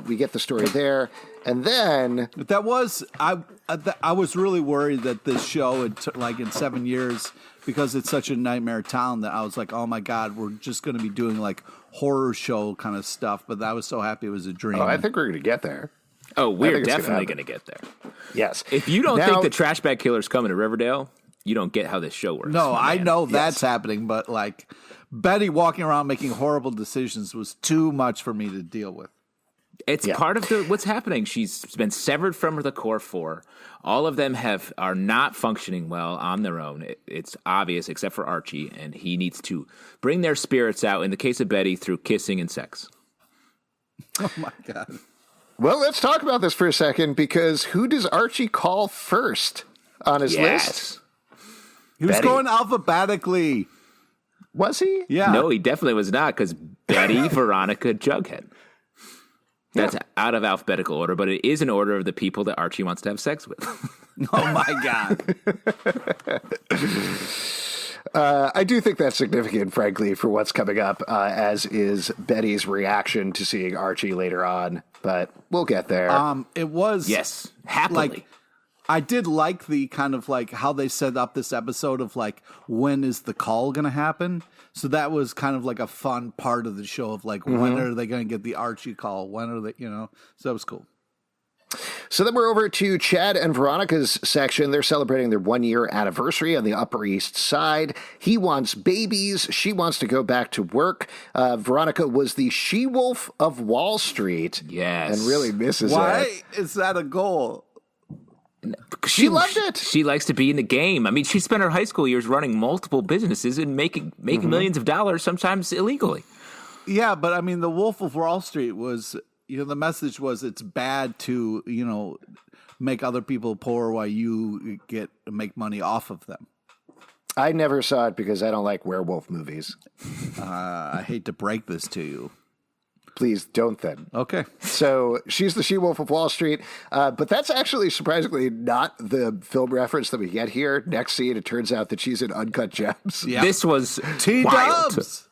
We get the story there. And then that was I was really worried that this show in 7 years, because it's such a nightmare town, that I was like, oh my God, we're just going to be doing like horror show kind of stuff. But I was so happy it was a dream. I think we're going to get there. Oh, we're definitely going to get there. Yes. If you don't think the trash bag killer's coming to Riverdale, you don't get how this show works. No, I know that's happening, but like Betty walking around making horrible decisions was too much for me to deal with. It's part of what's happening. She's been severed from the core four. All of them are not functioning well on their own. It's obvious, except for Archie, and he needs to bring their spirits out, in the case of Betty, through kissing and sex. Oh, my God. Well, let's talk about this for a second, because who does Archie call first on his list? He was going alphabetically. Was he? Yeah. No, he definitely was not, because Betty, Veronica, Jughead. That's out of alphabetical order, but it is in order of the people that Archie wants to have sex with. Oh, my God. I do think that's significant, frankly, for what's coming up, as is Betty's reaction to seeing Archie later on. But we'll get there. It was... Yes, happily. Like, I did like the kind of like how they set up this episode of like, when is the call going to happen? So that was kind of like a fun part of the show of like, when are they going to get the Archie call? When are they, so that was cool. So then we're over to Chad and Veronica's section. They're celebrating their 1-year anniversary on the Upper East Side. He wants babies. She wants to go back to work. Veronica was the she-wolf of Wall Street. Yes. And really misses it. Why is that a goal? She loved it. She likes to be in the game. I mean, she spent her high school years running multiple businesses and making millions of dollars, sometimes illegally. Yeah, but I mean, the Wolf of Wall Street was, the message was it's bad to, make other people poor while you make money off of them. I never saw it because I don't like werewolf movies. I hate to break this to you. Please don't then. Okay. So she's the she-wolf of Wall Street, but that's actually surprisingly not the film reference that we get here. Next scene, it turns out that she's in Uncut Gems. Yep. This was T-dubs.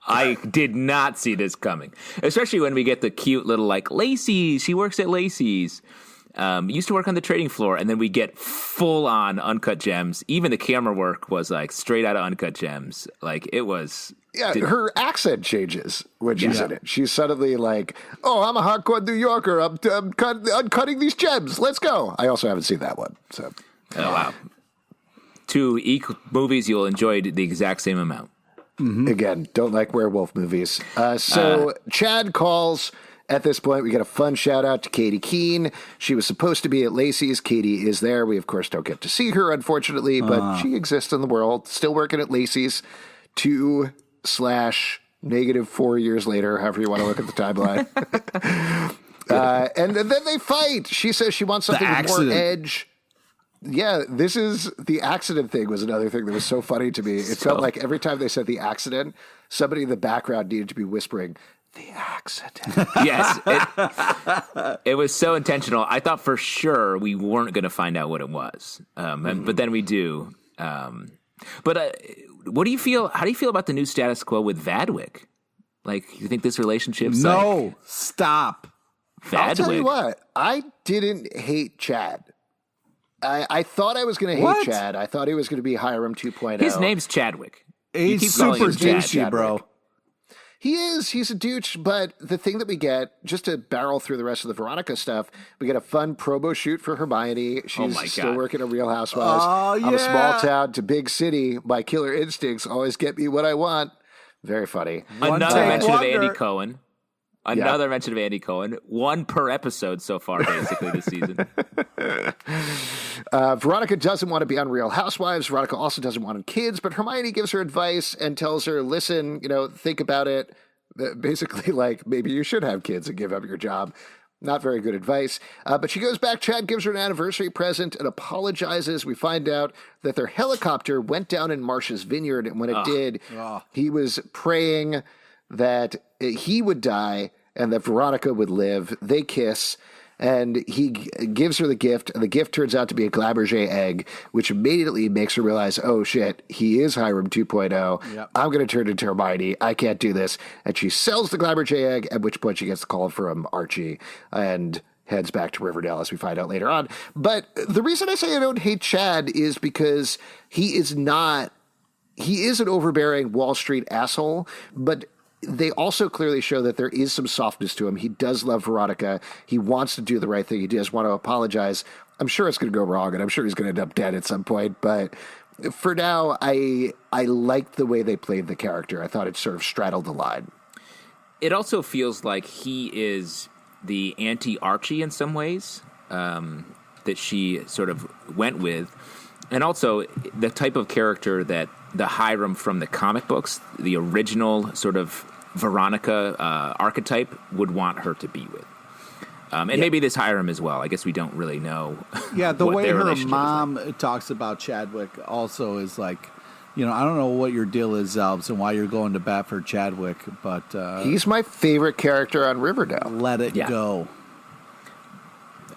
I did not see this coming, especially when we get the cute little like Lacey's. She works at Lacey's. Used to work on the trading floor, and then we get full on Uncut Gems. Even the camera work was like straight out of Uncut Gems. Like it was. Yeah, her accent changes when she's in it. She's suddenly like, "Oh, I'm a hardcore New Yorker. I'm cutting these gems. Let's go." I also haven't seen that one. So, oh wow, two movies you'll enjoy the exact same amount. Mm-hmm. Again, don't like werewolf movies. So Chad calls. At this point, we get a fun shout out to Katie Keene. She was supposed to be at Lacey's. Katie is there. We, of course, don't get to see her, unfortunately, but she exists in the world. Still working at Lacey's 2/4 years later, however you want to look at the timeline. And then they fight. She says she wants something with more edge. Yeah, the accident thing was another thing that was so funny to me. It felt like every time they said the accident, somebody in the background needed to be whispering, "The accident." Yes, it was so intentional. I thought for sure we weren't going to find out what it was, but then we do. But what do you feel? How do you feel about the new status quo with Vadwick? Like, you think this relationship's stop. Vadwick? I'll tell you what. I didn't hate Chad. I thought I was going to hate Chad. I thought he was going to be Hiram 2.0. His name's Chadwick. He's super douchey, bro. He is. He's a douche. But the thing that we get, just to barrel through the rest of the Veronica stuff, we get a fun promo shoot for Hermione. She's still working at Real Housewives. Oh, yeah. I'm a small town to big city. My killer instincts always get me what I want. Very funny. Another mention of Andy Cohen. Another mention of Andy Cohen. One per episode so far, basically, this season. Veronica doesn't want to be on Real Housewives. Veronica also doesn't want kids, but Hermione gives her advice and tells her, listen, think about it. Basically, like, maybe you should have kids and give up your job. Not very good advice. But she goes back. Chad gives her an anniversary present and apologizes. We find out that their helicopter went down in Marsh's vineyard, and when it did, he was praying that he would die and that Veronica would live. They kiss, and he gives her the gift, and the gift turns out to be a Glaberger egg, which immediately makes her realize, oh shit, he is Hiram 2.0. Yep. I'm going to turn into Hermione. I can't do this. And she sells the Glaberger egg, at which point she gets the call from Archie and heads back to Riverdale, as we find out later on. But the reason I say I don't hate Chad is because he is an overbearing Wall Street asshole, but they also clearly show that there is some softness to him. He does love Veronica. He wants to do the right thing. He does want to apologize. I'm sure it's going to go wrong, and I'm sure he's going to end up dead at some point. But for now, I liked the way they played the character. I thought it sort of straddled the line. It also feels like he is the anti-Archie in some ways that she sort of went with. And also the type of character that the Hiram from the comic books, the original sort of Veronica archetype, would want her to be with. And maybe this Hiram as well. I guess we don't really know. Yeah, the way her mom talks about Chadwick also is like, you know, I don't know what your deal is, Zelbs, and why you're going to bat for Chadwick, but... he's my favorite character on Riverdale. Let it go.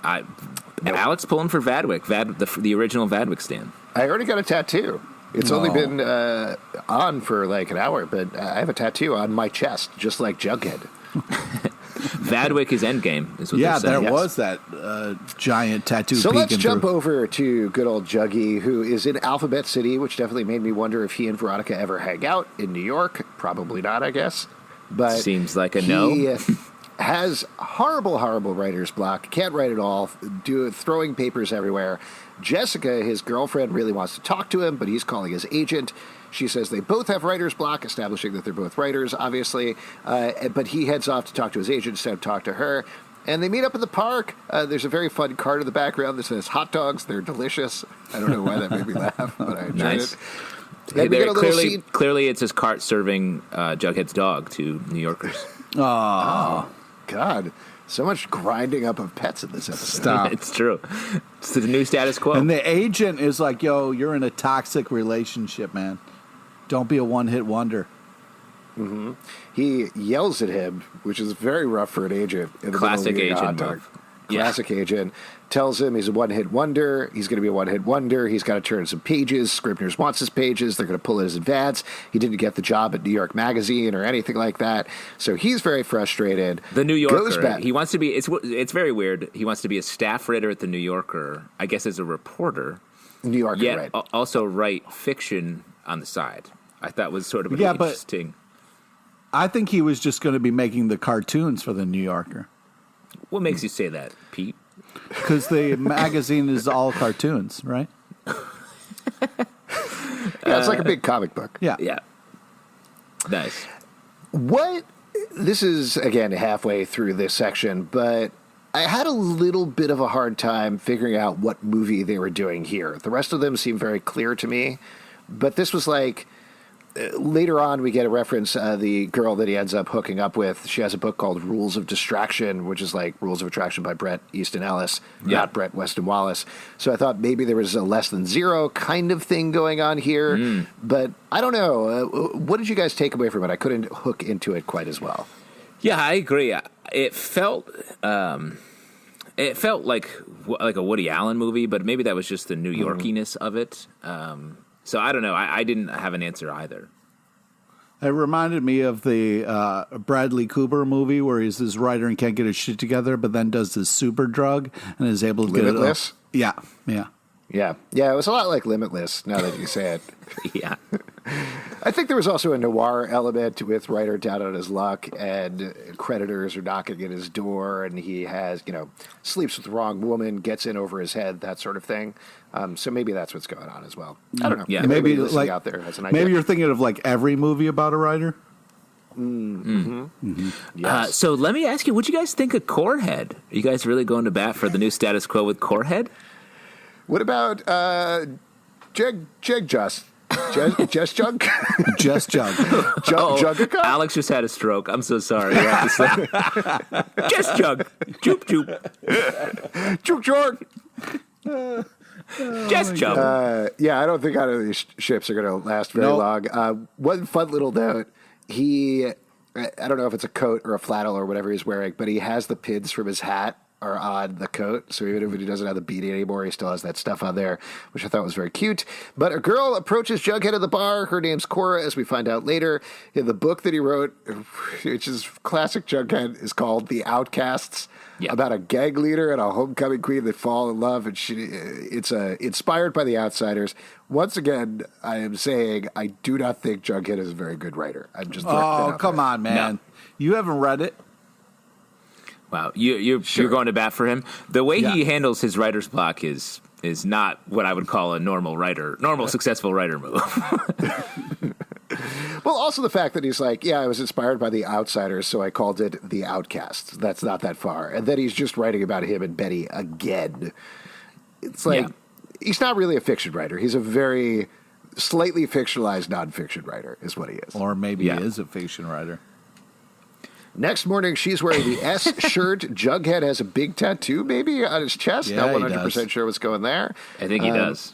Alex pulling for Vadwick, the original Vadwick stand. I already got a tattoo. It's only been on for like an hour, but I have a tattoo on my chest, just like Jughead. Vadwick is endgame, is what they're saying. There was that giant tattoo. So let's jump over to good old Juggy, who is in Alphabet City, which definitely made me wonder if he and Veronica ever hang out in New York. Probably not, I guess. But seems like a no. He has horrible writer's block. Can't write at all. Throwing papers everywhere. Jessica, his girlfriend, really wants to talk to him, but he's calling his agent. She says they both have writer's block, establishing that they're both writers, obviously. But he heads off to talk to his agent instead of talk to her. And they meet up in the park. There's a very fun cart in the background that says hot dogs. They're delicious. I don't know why that made me laugh, but I enjoyed it. Hey, clearly it's his cart serving Jughead's dog to New Yorkers. Oh, God. So much grinding up of pets in this episode. Stop. It's true. It's the new status quo. And the agent is like, yo, you're in a toxic relationship, man. Don't be a one-hit wonder. Mm-hmm. He yells at him, which is very rough for an agent. Classic agent move. Classic agent. Tells him he's a one-hit wonder. He's going to be a one-hit wonder. He's got to turn some pages. Scribner's wants his pages. They're going to pull his advance. He didn't get the job at New York Magazine or anything like that. So he's very frustrated. The New Yorker. He wants to be, it's very weird. He wants to be a staff writer at the New Yorker, I guess as a reporter. New Yorker, yet right. Also write fiction on the side. I thought was sort of interesting. But I think he was just going to be making the cartoons for the New Yorker. What makes you say that, Pete? Because the magazine is all cartoons, right? Yeah, it's like a big comic book. Yeah. Yeah. Nice. This is, again, halfway through this section, but I had a little bit of a hard time figuring out what movie they were doing here. The rest of them seem very clear to me, but this was like... Later on, we get a reference, the girl that he ends up hooking up with, she has a book called Rules of Distraction, which is like Rules of Attraction by Bret Easton Ellis, not Bret Weston Wallace. So I thought maybe there was a less than zero kind of thing going on here, but I don't know. What did you guys take away from it? I couldn't hook into it quite as well. Yeah, I agree. It felt like a Woody Allen movie, but maybe that was just the New Yorkiness of it. So I don't know. I didn't have an answer either. It reminded me of the Bradley Cooper movie where he's this writer and can't get his shit together, but then does this super drug and is able to Limitless? get it. Yeah. Yeah, it was a lot like Limitless, now that you say it. Yeah. I think there was also a noir element with Ryder down on his luck, and creditors are knocking at his door, and he has, sleeps with the wrong woman, gets in over his head, that sort of thing. So maybe that's what's going on as well. I don't know. Yeah. Maybe like out there has an idea. Maybe you're thinking of like every movie about a writer. Yes. So let me ask you, what do you guys think of Corehead? Are you guys really going to bat for the new status quo with Corehead? What about Jag Just? Just Jug? Just Jug. Juggica? Alex just had a stroke. I'm so sorry. Just Jug. Joop, joop. Jug Jug. Just Jug. Yeah, I don't think either of these ships are going to last very long. One fun little note, I don't know if it's a coat or a flannel or whatever he's wearing, but he has the pins from his hat are on the coat. So even if he doesn't have the beanie anymore, he still has that stuff on there, which I thought was very cute. But a girl approaches Jughead at the bar. Her name's Cora, as we find out later. In the book that he wrote, which is classic Jughead, is called The Outcasts, about a gang leader and a homecoming queen that fall in love. And it's inspired by The Outsiders. Once again, I am saying I do not think Jughead is a very good writer. I'm just come on, man. No. You haven't read it? Wow, you're going to bat for him. The way he handles his writer's block is not what I would call a normal successful writer move. Well, also the fact that he's like, I was inspired by The Outsiders, so I called it The Outcasts. That's not that far. And then he's just writing about him and Betty again. It's like, he's not really a fiction writer. He's a very slightly fictionalized nonfiction writer is what he is. Or maybe he is a fiction writer. Next morning, she's wearing the S shirt. Jughead has a big tattoo, maybe, on his chest. Yeah, Not 100% sure what's going there. I think he does.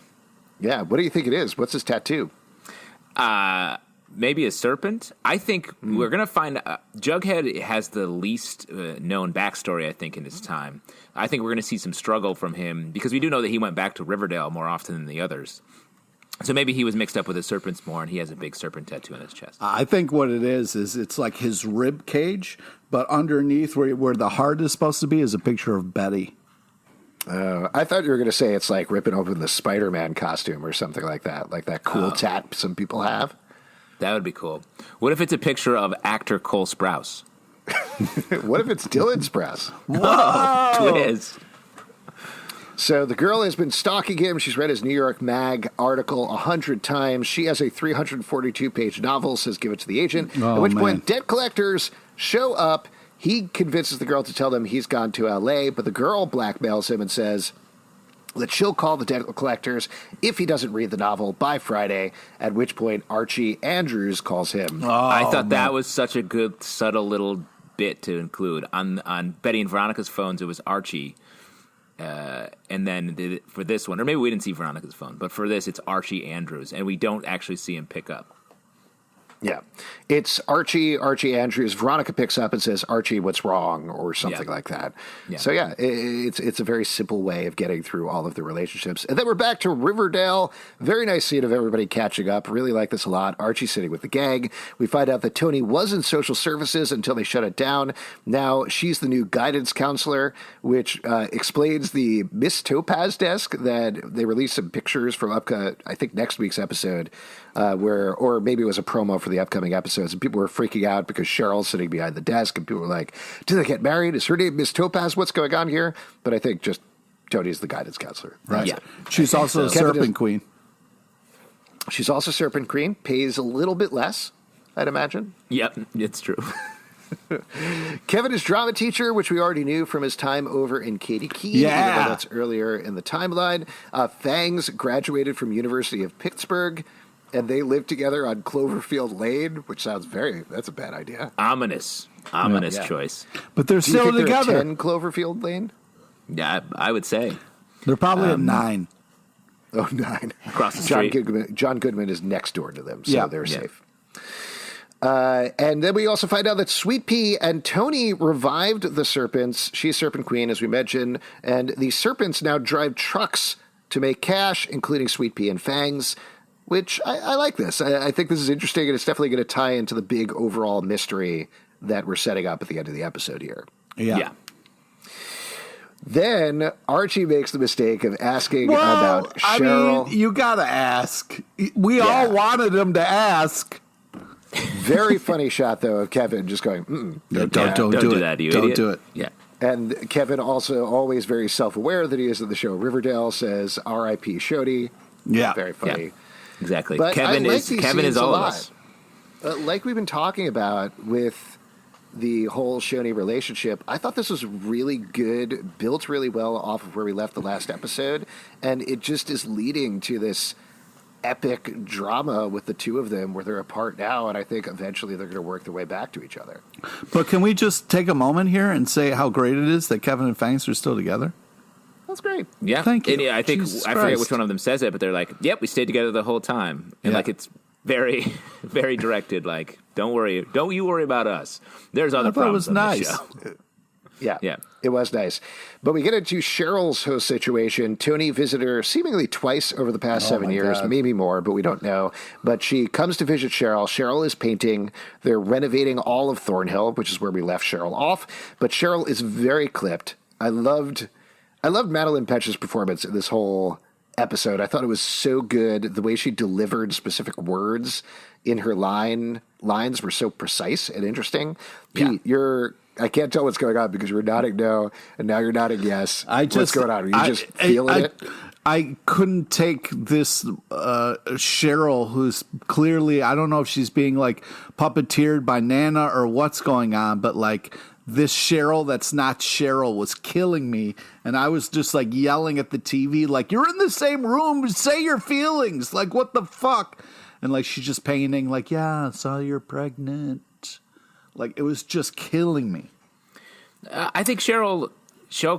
Yeah, what do you think it is? What's his tattoo? Maybe a serpent. I think we're going to find Jughead has the least known backstory, I think, in his time. I think we're going to see some struggle from him because we do know that he went back to Riverdale more often than the others. So maybe he was mixed up with the serpents more, and he has a big serpent tattoo on his chest. I think what it is it's like his rib cage, but underneath where the heart is supposed to be is a picture of Betty. I thought you were going to say it's like ripping open the Spider-Man costume or something like that cool tat some people have. That would be cool. What if it's a picture of actor Cole Sprouse? What if it's Dylan Sprouse? Whoa! Twist. So the girl has been stalking him. She's read his New York Mag article 100 times. She has a 342-page novel, says give it to the agent. At which point, debt collectors show up. He convinces the girl to tell them he's gone to L.A., but the girl blackmails him and says that she'll call the debt collectors if he doesn't read the novel by Friday, at which point Archie Andrews calls him. I thought that was such a good, subtle little bit to include. On Betty and Veronica's phones, it was Archie. And then for this one, or maybe we didn't see Veronica's phone, but for this, it's Archie Andrews, and we don't actually see him pick up. Yeah. It's Archie Andrews. Veronica picks up and says, Archie, what's wrong? Or something like that. Yeah. So, it's a very simple way of getting through all of the relationships. And then we're back to Riverdale. Very nice scene of everybody catching up. Really like this a lot. Archie sitting with the gang. We find out that Toni was in social services until they shut it down. Now she's the new guidance counselor, which explains the Miss Topaz desk that they released some pictures from I think next week's episode, or maybe it was a promo for the upcoming episodes, and people were freaking out because Cheryl's sitting behind the desk, and people were like, "Did they get married? Is her name Miss Topaz? What's going on here?" But I think just Toni's the guidance counselor, right? Yeah, she's also a Serpent Queen. She's also Serpent Queen. Pays a little bit less, I'd imagine. Yep, it's true. Kevin is drama teacher, which we already knew from his time over in Katie Keene. Yeah, even though that's earlier in the timeline. Fangs graduated from University of Pittsburgh. And they live together on Cloverfield Lane, which sounds that's a bad idea. Ominous choice. But they're still together. 10 Cloverfield Lane? Yeah, I would say. They're probably at 9. Oh, 9. Across the street. John Goodman is next door to them, so they're safe. And then we also find out that Sweet Pea and Toni revived the Serpents. She's Serpent Queen, as we mentioned. And the Serpents now drive trucks to make cash, including Sweet Pea and Fangs. Which I like this. I think this is interesting, and it's definitely going to tie into the big overall mystery that we're setting up at the end of the episode here. Yeah. Then Archie makes the mistake of asking about Cheryl. I mean, you got to ask. We all wanted him to ask. Very funny shot, though, of Kevin just going, Don't do that, you idiot. Don't do it. Yeah. And Kevin, also always very self-aware that he is in the show Riverdale, says R.I.P. Shody. Yeah. Very funny. Yeah. Exactly. But Kevin is all of us. Like we've been talking about with the whole Shoney relationship, I thought this was really good, built really well off of where we left the last episode, and it just is leading to this epic drama with the two of them where they're apart now, and I think eventually they're going to work their way back to each other. But can we just take a moment here and say how great it is that Kevin and Fangs are still together? That's great. Yeah. Thank you. And I think, Jesus I forget Christ. which one of them says it, but they're like, yep, we stayed together the whole time. And Yeah. like, it's very, very directed. Like, don't you worry about us. There's other I thought it problems was on this nice. show. Yeah, it was nice. But we get into Cheryl's host situation. Toni visited her seemingly twice over the past 7 years, God. maybe more, but we don't know. But she comes to visit Cheryl. Cheryl is painting. They're renovating all of Thornhill, which is where we left Cheryl off. But Cheryl is very clipped. I loved Madeline Petch's performance in this whole episode. I thought it was so good. The way she delivered specific words in her lines were so precise and interesting. Pete, I can't tell what's going on because you were nodding no, and now you're nodding yes. What's going on? Are you just feeling it? I couldn't take this Cheryl, who's clearly, I don't know if she's being like puppeteered by Nana or what's going on, but like this Cheryl that's not Cheryl was killing me. And I was just like yelling at the TV, like, you're in the same room, say your feelings. Like, what the fuck? And like, she's just painting, like, yeah, I saw you're pregnant. Like, it was just killing me. I think Cheryl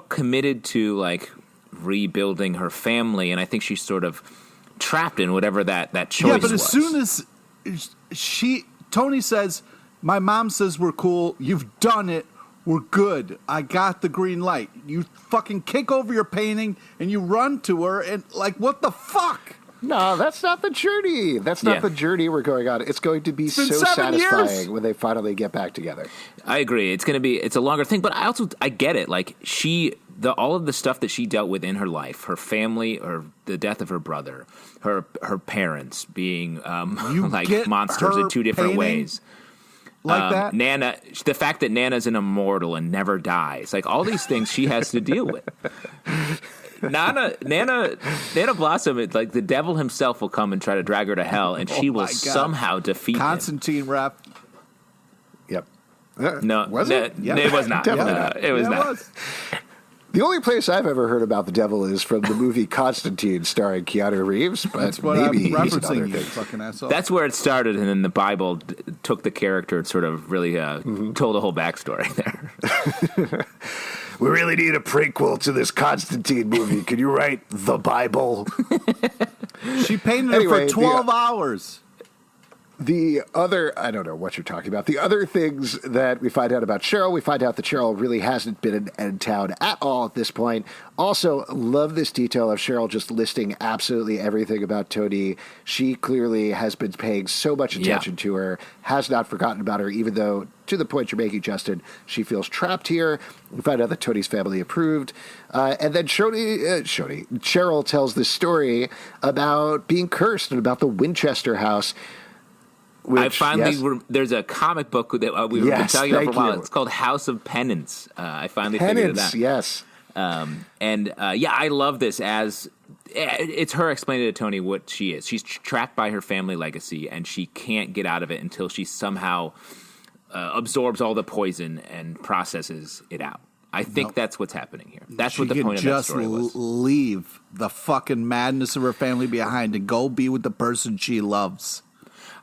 committed to like rebuilding her family, and I think she's sort of trapped in whatever that choice was. Yeah, but as soon as Toni says, my mom says we're cool, you've done it, we're good, I got the green light. You fucking kick over your painting and you run to her and like, what the fuck? No, that's not the journey. That's not the journey we're going on. It's going to be so satisfying when they finally get back together. I agree. It's a longer thing, but I get it. Like all of the stuff that she dealt with in her life, her family, or the death of her brother, her parents being like monsters in two different ways. Like that? Nana, the fact that Nana's an immortal and never dies, like all these things she has to deal with. Nana Blossom, like the devil himself will come and try to drag her to hell, and she will somehow defeat Constantine rap. Yep. No, was it? Yeah. It was not. Definitely not. It was not. The only place I've ever heard about the devil is from the movie Constantine, starring Keanu Reeves. But That's what maybe I'm he's another referencing, you thing. fucking asshole. That's where it started, and then the Bible took the character and sort of really told a whole backstory there. We really need a prequel to this Constantine movie. Can you write the Bible? She painted it for 12 hours. I don't know what you're talking about. The other things that we find out about Cheryl, we find out that Cheryl really hasn't been in town at all at this point. Also, love this detail of Cheryl just listing absolutely everything about Toni. She clearly has been paying so much attention to her, has not forgotten about her, even though, to the point you're making, Justin, she feels trapped here. We find out that Tony's family approved. And then Cheryl tells this story about being cursed and about the Winchester house. Which, there's a comic book that we've been talking about for a while. It's called House of Penance. I finally figured it out. Yes. I love this as it's her explaining to Toni what she is. She's trapped by her family legacy, and she can't get out of it until she somehow absorbs all the poison and processes it out. I think that's what's happening here. That's what the point of that story was. Just leave the fucking madness of her family behind and go be with the person she loves.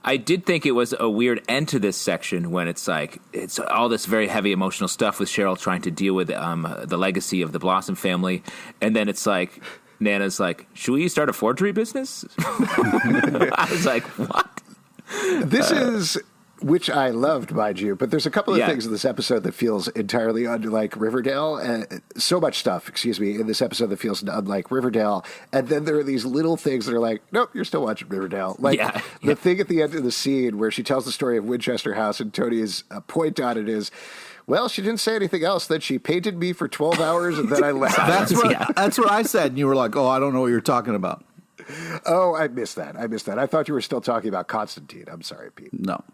I did think it was a weird end to this section when it's like it's all this very heavy emotional stuff with Cheryl trying to deal with the legacy of the Blossom family, and then it's like Nana's like, "Should we start a forgery business?" I was like, "What?" This is. Which I loved, mind you, but there's a couple of things in this episode that feels entirely unlike Riverdale, and so much stuff, in this episode that feels unlike Riverdale, and then there are these little things that are like, nope, you're still watching Riverdale. The thing at the end of the scene where she tells the story of Winchester House, and Tony's point on it is, well, she didn't say anything else, then she painted me for 12 hours, and then I left. That's what I said, and you were like, oh, I don't know what you're talking about. Oh, I missed that. I thought you were still talking about Constantine. I'm sorry, Pete. No.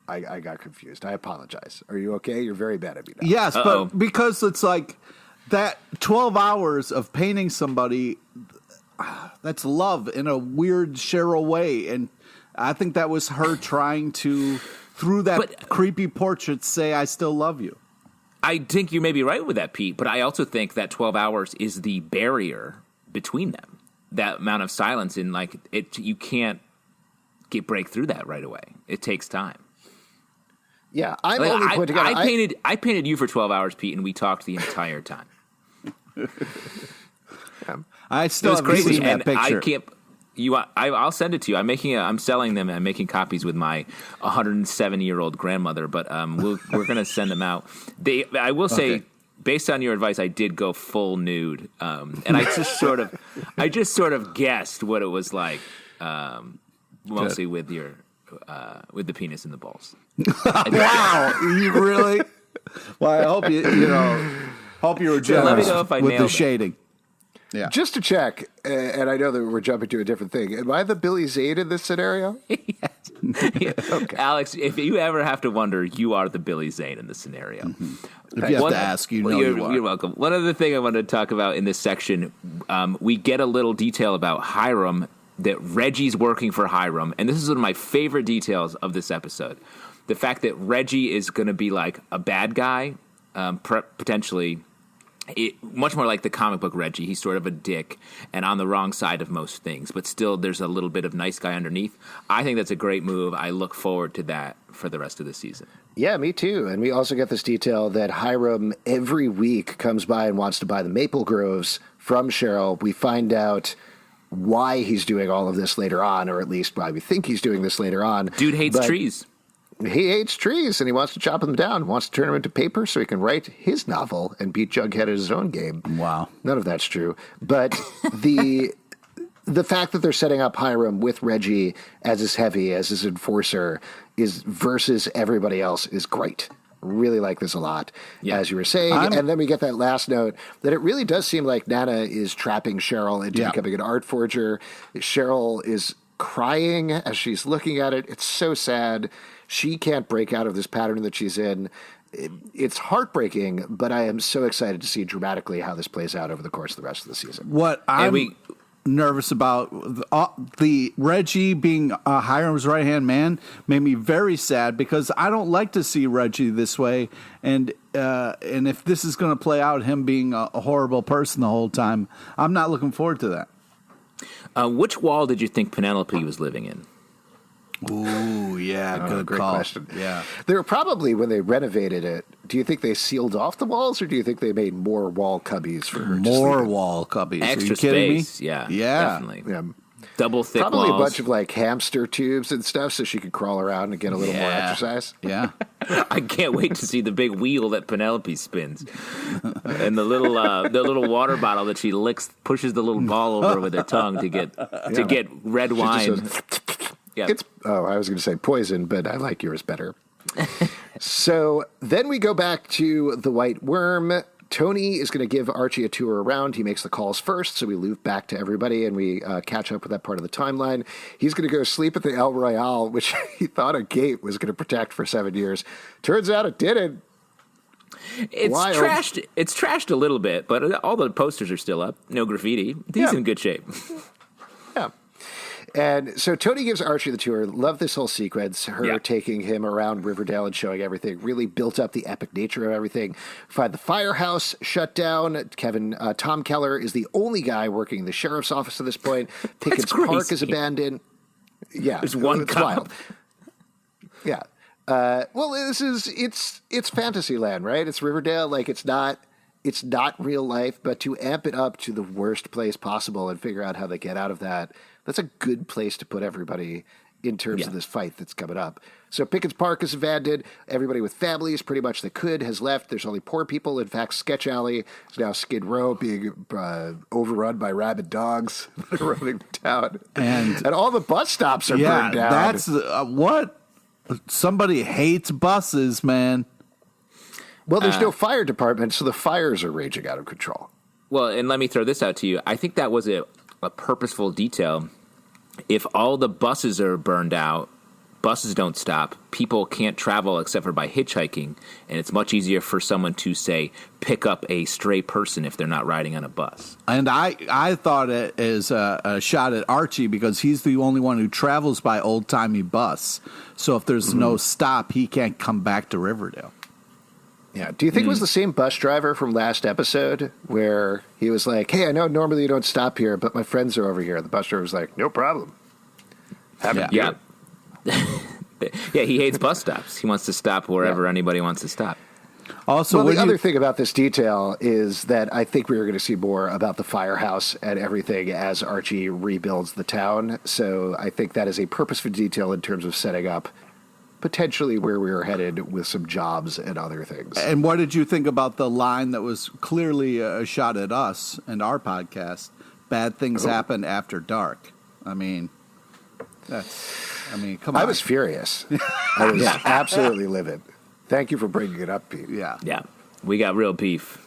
I got confused. I apologize. Are you okay? You're very bad at me now. Yes, but because it's like that 12 hours of painting somebody, that's love in a weird Cheryl way. And I think that was her trying to, through that creepy portrait, say, I still love you. I think you may be right with that, Pete, but I also think that 12 hours is the barrier between them. that amount of silence in like it. You can't break through that right away. It takes time. Yeah, I'm only pointing out. I painted you for 12 hours, Pete, and we talked the entire time. I still haven't seen that picture. I can't. I'll send it to you. I'm selling them. I'm making copies with my 170-year-old grandmother. But we're going to send them out. I will say, based on your advice, I did go full nude, and I just sort of guessed what it was like, mostly with with the penis and the balls. Wow, you really? Well, I hope hope you were generous let me know if I with nailed the it. shading. Yeah. Just to check, and I know that we're jumping to a different thing. Am I the Billy Zane in this scenario? Yeah. Okay. Alex, if you ever have to wonder, you are the Billy Zane in the scenario. Mm-hmm. If you have to ask, you are. You're welcome. One other thing I wanted to talk about in this section, we get a little detail about Hiram, that Reggie's working for Hiram, and this is one of my favorite details of this episode. The fact that Reggie is going to be like a bad guy, potentially... much more like the comic book Reggie. He's sort of a dick and on the wrong side of most things, but still there's a little bit of nice guy underneath. I think that's a great move. I look forward to that for the rest of the season. Yeah, me too. And we also get this detail that Hiram every week comes by and wants to buy the maple groves from Cheryl. We find out why he's doing all of this later on, or at least why we think he's doing this later on. Dude hates trees. He hates trees, and he wants to chop them down, wants to turn them into paper so he can write his novel and beat Jughead at his own game. Wow. None of that's true. But the fact that they're setting up Hiram with Reggie as his heavy, as his enforcer, is versus everybody else is great. Really like this a lot, as you were saying. And then we get that last note that it really does seem like Nana is trapping Cheryl into becoming an art forger. Cheryl is crying as she's looking at it. It's so sad. She can't break out of this pattern that she's in. It's heartbreaking, but I am so excited to see dramatically how this plays out over the course of the rest of the season. What I'm nervous about, the Reggie being Hiram's right-hand man made me very sad because I don't like to see Reggie this way. And if this is going to play out, him being a horrible person the whole time, I'm not looking forward to that. Which wall did you think Penelope was living in? Ooh, yeah, good great call. question. Yeah, they were probably, when they renovated it, do you think they sealed off the walls, or do you think they made more wall cubbies for her? More wall cubbies. Extra Are you kidding space. Me? Yeah, definitely. Yeah. Double thick Probably walls. a bunch of like hamster tubes and stuff so she could crawl around and get a little more exercise. Yeah. I can't wait to see the big wheel that Penelope spins, and the little water bottle that she pushes the little ball over with her tongue to get red wine. Yeah. I was going to say poison, but I like yours better. So then we go back to the White Worm. Toni is going to give Archie a tour around. He makes the calls first, so we loop back to everybody, and we catch up with that part of the timeline. He's going to go sleep at the El Royale, which he thought a gate was going to protect for 7 years. Turns out it didn't. It's trashed. It's trashed a little bit, but all the posters are still up. No graffiti. He's in good shape. Yeah. And so Toni gives Archie the tour. Love this whole sequence. Her taking him around Riverdale and showing everything. Really built up the epic nature of everything. Find the firehouse shut down. Tom Keller is the only guy working in the sheriff's office at this point. Pickens Park is abandoned. Yeah. There's one cop. Wild. Yeah. Well, it's Fantasyland, right? It's Riverdale. Like it's not real life, but to amp it up to the worst place possible and figure out how they get out of that, that's a good place to put everybody in terms of this fight that's coming up. So Pickens Park is abandoned. Everybody with families, pretty much that could, has left. There's only poor people. In fact, Sketch Alley is now Skid Row, being overrun by rabid dogs that are roaming town. And all the bus stops are burned down. That's what? Somebody hates buses, man. Well, there's no fire department, so the fires are raging out of control. Well, and let me throw this out to you. I think that was a purposeful detail. If all the buses are burned out, buses don't stop, people can't travel except for by hitchhiking, and it's much easier for someone to, say, pick up a stray person if they're not riding on a bus. And I thought it as a shot at Archie because he's the only one who travels by old-timey bus. So if there's no stop, he can't come back to Riverdale. Yeah. Do you think it was the same bus driver from last episode where he was like, hey, I know normally you don't stop here, but my friends are over here. The bus driver was like, no problem. Yeah. Yeah, he hates bus stops. He wants to stop wherever anybody wants to stop. Also, well, the other thing about this detail is that I think we're going to see more about the firehouse and everything as Archie rebuilds the town. So I think that is a purposeful detail in terms of setting up potentially where we were headed with some jobs and other things. And what did you think about the line that was clearly a shot at us and our podcast? Bad things happen after dark. I mean, come on. I was furious. I was absolutely livid. Thank you for bringing it up, Pete. Yeah. We got real beef.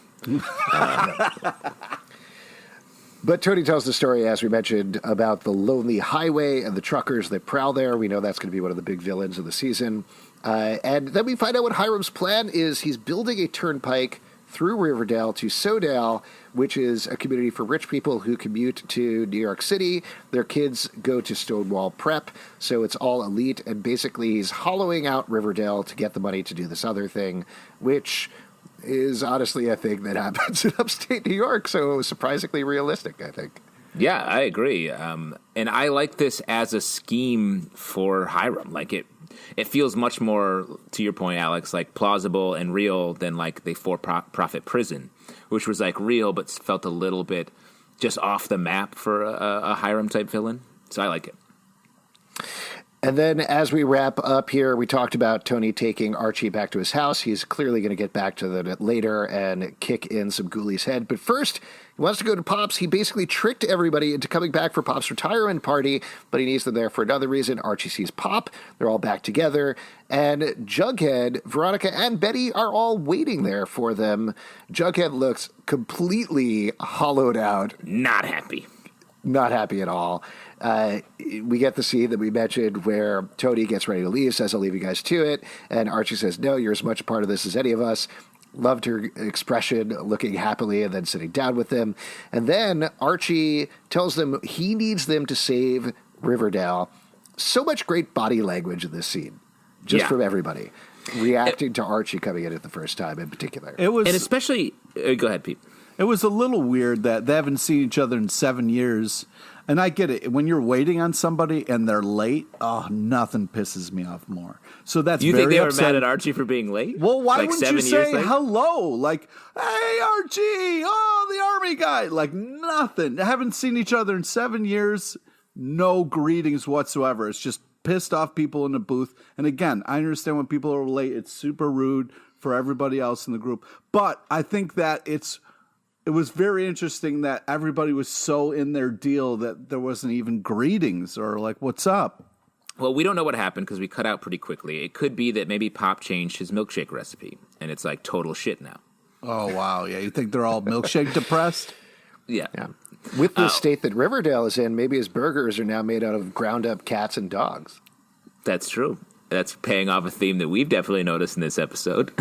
But Toni tells the story, as we mentioned, about the lonely highway and the truckers that prowl there. We know that's going to be one of the big villains of the season. And then we find out what Hiram's plan is. He's building a turnpike through Riverdale to Sodale, which is a community for rich people who commute to New York City. Their kids go to Stonewall Prep, so it's all elite. And basically, he's hollowing out Riverdale to get the money to do this other thing, which is honestly a thing that happens in upstate New York. So it was surprisingly realistic, I think. Yeah, I agree. And I like this as a scheme for Hiram. Like it feels much more, to your point, Alex, like plausible and real than like the for-profit prison, which was like real but felt a little bit just off the map for a Hiram-type villain. So I like it. And then as we wrap up here, we talked about Toni taking Archie back to his house. He's clearly going to get back to that later and kick in some ghoulies' head. But first, he wants to go to Pop's. He basically tricked everybody into coming back for Pop's retirement party, but he needs them there for another reason. Archie sees Pop. They're all back together. And Jughead, Veronica, and Betty are all waiting there for them. Jughead looks completely hollowed out. Not happy. Not happy at all. We get the scene that we mentioned where Toni gets ready to leave, says, I'll leave you guys to it. And Archie says, no, you're as much a part of this as any of us. Loved her expression, looking happily and then sitting down with them. And then Archie tells them he needs them to save Riverdale. So much great body language in this scene, just from everybody. Reacting to Archie coming in at the first time in particular. It was, and especially, go ahead, Pete. It was a little weird that they haven't seen each other in 7 years. And I get it. When you're waiting on somebody and they're late, nothing pisses me off more. So that's you very think they were upsetting. mad at Archie for being late? Well, why like wouldn't you say late? hello? Like, hey, Archie, the army guy. Like, nothing. I haven't seen each other in 7 years. No greetings whatsoever. It's just pissed off people in the booth. And again, I understand when people are late, it's super rude for everybody else in the group. But I think that it was very interesting that everybody was so in their deal that there wasn't even greetings or like, what's up? Well, we don't know what happened because we cut out pretty quickly. It could be that maybe Pop changed his milkshake recipe and it's like total shit now. Oh, wow. Yeah. You think they're all milkshake depressed? Yeah. With the state that Riverdale is in, maybe his burgers are now made out of ground up cats and dogs. That's true. That's paying off a theme that we've definitely noticed in this episode.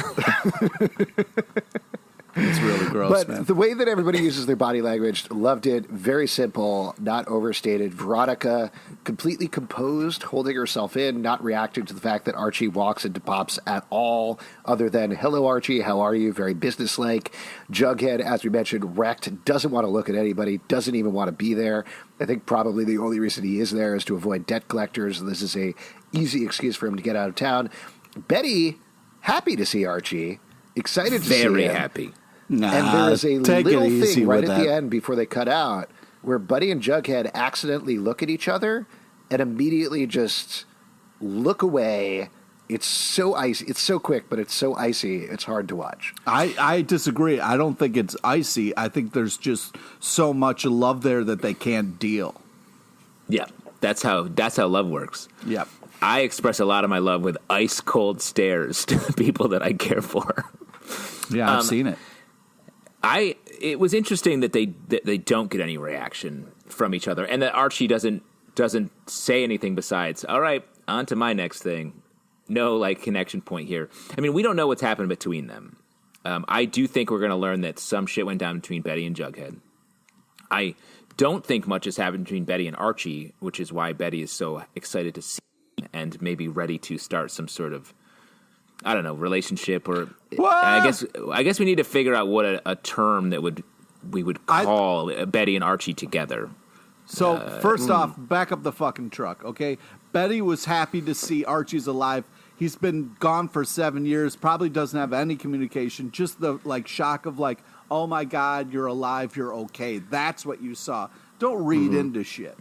It's really gross, but man. The way that everybody uses their body language, loved it. Very simple, not overstated. Veronica, completely composed, holding herself in, not reacting to the fact that Archie walks into Pops at all, other than, hello, Archie, how are you? Very businesslike. Jughead, as we mentioned, wrecked, doesn't want to look at anybody, doesn't even want to be there. I think probably the only reason he is there is to avoid debt collectors. This is a easy excuse for him to get out of town. Betty, happy to see Archie, excited to see him. Very happy. Nah, And there is a little thing right at that. the end before they cut out where Buddy and Jughead accidentally look at each other and immediately just look away. It's so icy. It's so quick, but it's so icy. It's hard to watch. I disagree. I don't think it's icy. I think there's just so much love there that they can't deal. Yeah. That's how love works. Yep. I express a lot of my love with ice cold stares to the people that I care for. Yeah, I've seen it. It was interesting that they don't get any reaction from each other, and that Archie doesn't say anything besides, all right, on to my next thing. No, like, connection point here. I mean, we don't know what's happened between them. I do think we're going to learn that some shit went down between Betty and Jughead. I don't think much has happened between Betty and Archie, which is why Betty is so excited to see him and maybe ready to start some sort of I don't know, relationship or What? I guess we need to figure out what a term that we would call Betty and Archie together. So first off, back up the fucking truck, okay? Betty was happy to see Archie's alive. He's been gone for 7 years, probably doesn't have any communication, just the shock of oh my God, you're alive, you're okay. That's what you saw. Don't read into shit.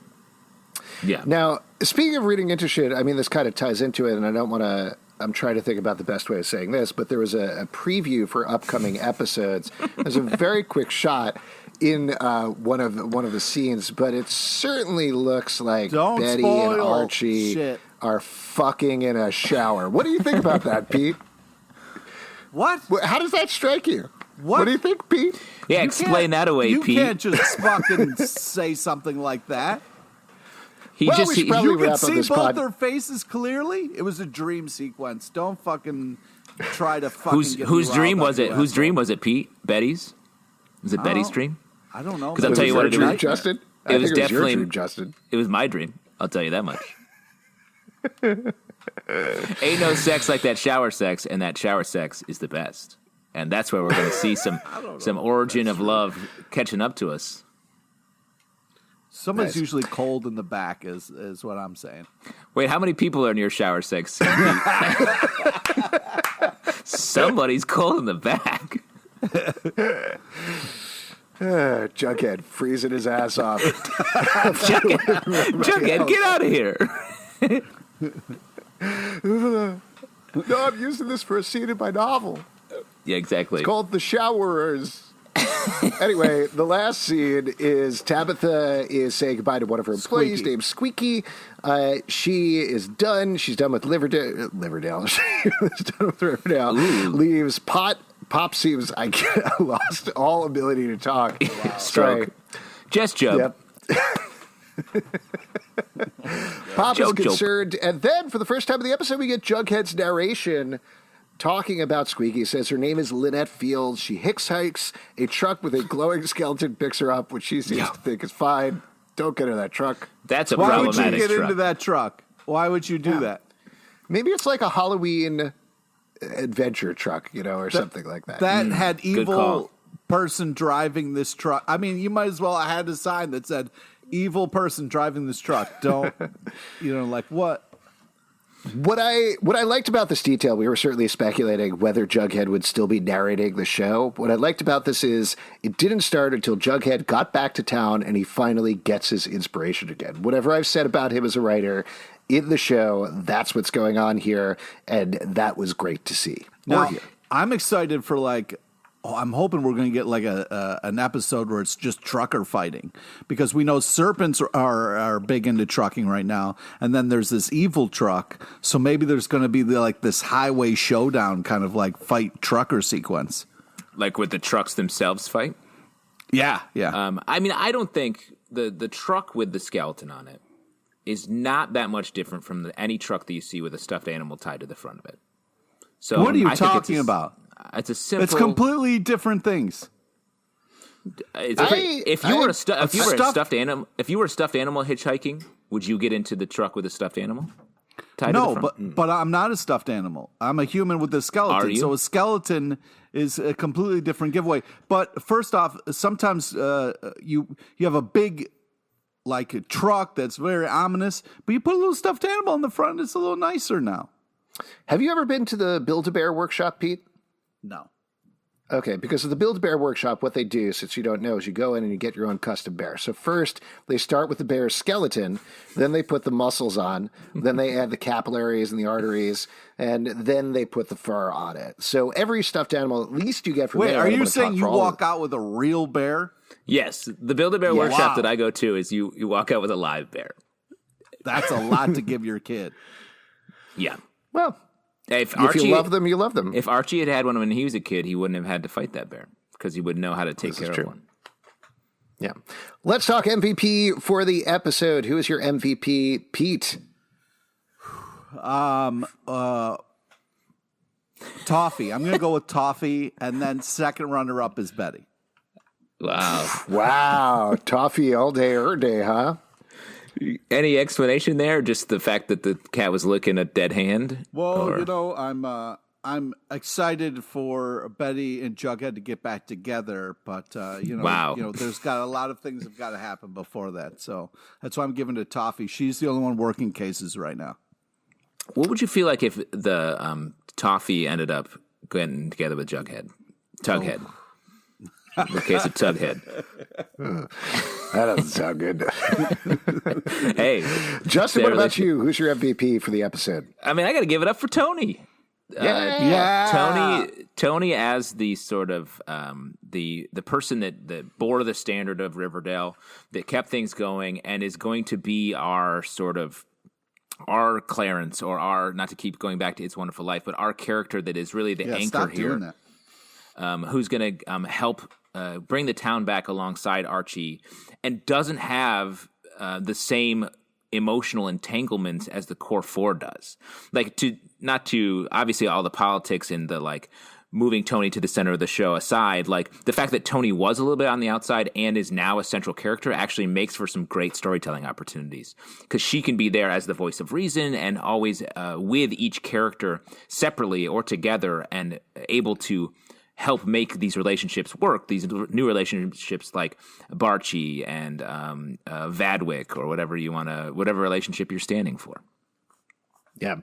Yeah. Now, speaking of reading into shit, I mean, this kind of ties into it, and I don't want to. I'm trying to think about the best way of saying this, but there was a preview for upcoming episodes. There's a very quick shot in one of the scenes, but it certainly looks like Don't Betty spoil and Archie shit. are fucking in a shower. What do you think about that, Pete? What? How does that strike you? What do you think, Pete? Yeah, explain that away, Pete. You can't just fucking say something like that. He Well, just we should he- probably You can wrap up see this both pod. their faces clearly. It was a dream sequence. Don't fucking try to fucking get whose me dream riled was up, it? you Whose asshole. dream was it, Pete? Betty's? Was it Betty's dream? I don't know. 'Cause I'll Was tell you it what your it dream, was. Justin. It was I think your definitely- dream, Justin. It was my dream. I'll tell you that much. Ain't no sex like that shower sex, and that shower sex is the best. And that's where we're going to see some origin of love catching up to us. Someone's Nice. usually cold in the back, is what I'm saying. Wait, how many people are in your shower sex scene, Pete? Somebody's cold in the back. Jughead freezing his ass off. Jughead, get out of here. No, I'm using this for a scene in my novel. Yeah, exactly. Called The Showerers. Anyway, the last scene is Tabitha is saying goodbye to one of her employees Squeaky. named Squeaky. She is done. She's done with Riverdale. She is done with Riverdale. Leaves. Pop seems I lost all ability to talk. Stroke. Just Joe. Yep. Pop is Joke. concerned, and then for the first time in the episode, we get Jughead's narration talking about Squeaky. He says her name is Lynette Fields. She hitchhikes a truck with a glowing skeleton, picks her up, which she seems to think is fine. Don't get her that truck. That's a Why would you problematic get truck. into that truck? Why would you do that? Maybe it's like a Halloween adventure truck, or something like that. That had call. evil person driving this truck. I mean, you might as well have had a sign that said evil person driving this truck. Don't, what? What I liked about this detail, we were certainly speculating whether Jughead would still be narrating the show. What I liked about this is it didn't start until Jughead got back to town and he finally gets his inspiration again. Whatever I've said about him as a writer in the show, that's what's going on here, and that was great to see. Now, Or hear. I'm excited for I'm hoping we're going to get an episode where it's just trucker fighting, because we know Serpents are big into trucking right now, and then there's this evil truck, so maybe there's going to be this highway showdown kind of fight trucker sequence. Like with the trucks themselves fight? Yeah. I mean, I don't think the truck with the skeleton on it is not that much different from any truck that you see with a stuffed animal tied to the front of it. So What are you I think talking about? It's a simple. It's completely different things. If you were a stuffed animal hitchhiking, would you get into the truck with a stuffed animal tied to the No, front? but I'm not a stuffed animal. I'm a human with a skeleton. Are you? So a skeleton is a completely different giveaway. But first off, sometimes you have a big a truck that's very ominous, but you put a little stuffed animal in the front, it's a little nicer now. Have you ever been to the Build-A-Bear workshop, Pete? No. Okay, because of the Build-A-Bear workshop, what they do, since you don't know, is you go in and you get your own custom bear. So first, they start with the bear's skeleton, then they put the muscles on, then they add the capillaries and the arteries, and then they put the fur on it. So every stuffed animal, at least you get from Wait, there. are I don't you wanna saying talk you for all of walk out with a real bear? Yes, the Build-A-Bear workshop Wow. that I go to is you walk out with a live bear. That's a lot to give your kid. Yeah. Well, If if you love them, you love them. If Archie had had one when he was a kid, he wouldn't have had to fight that bear because he would know how to take care of one. Yeah. Let's talk MVP for the episode. Who is your MVP, Pete? Toffee. I'm going to go with Toffee, and then second runner-up is Betty. Wow. Wow. Toffee all day, every day, huh? Any explanation there? Just the fact that the cat was licking a dead hand? Well, Or- I'm excited for Betty and Jughead to get back together, but there's got a lot of things have got to happen before that. So that's why I'm giving it to Toffee. She's the only one working cases right now. What would you feel like if the Toffee ended up getting together with Jughead? Tughead. Oh. The case of Tughead. That doesn't sound good. Hey, Justin, what about you? Who's your MVP for the episode? I mean, I got to give it up for Toni. Toni as the sort of the person that bore the standard of Riverdale, that kept things going, and is going to be our sort of our Clarence, or our, not to keep going back to It's a Wonderful Life, but our character that is really the anchor here. Who's going to help bring the town back alongside Archie, and doesn't have the same emotional entanglements as the core four does. Like, not to obviously all the politics and the like moving Toni to the center of the show aside, like the fact that Toni was a little bit on the outside and is now a central character actually makes for some great storytelling opportunities, because she can be there as the voice of reason and always with each character separately or together, and able to help make these relationships work, these new relationships like Barchi and Vadwick, or whatever relationship you're standing for. Yeah.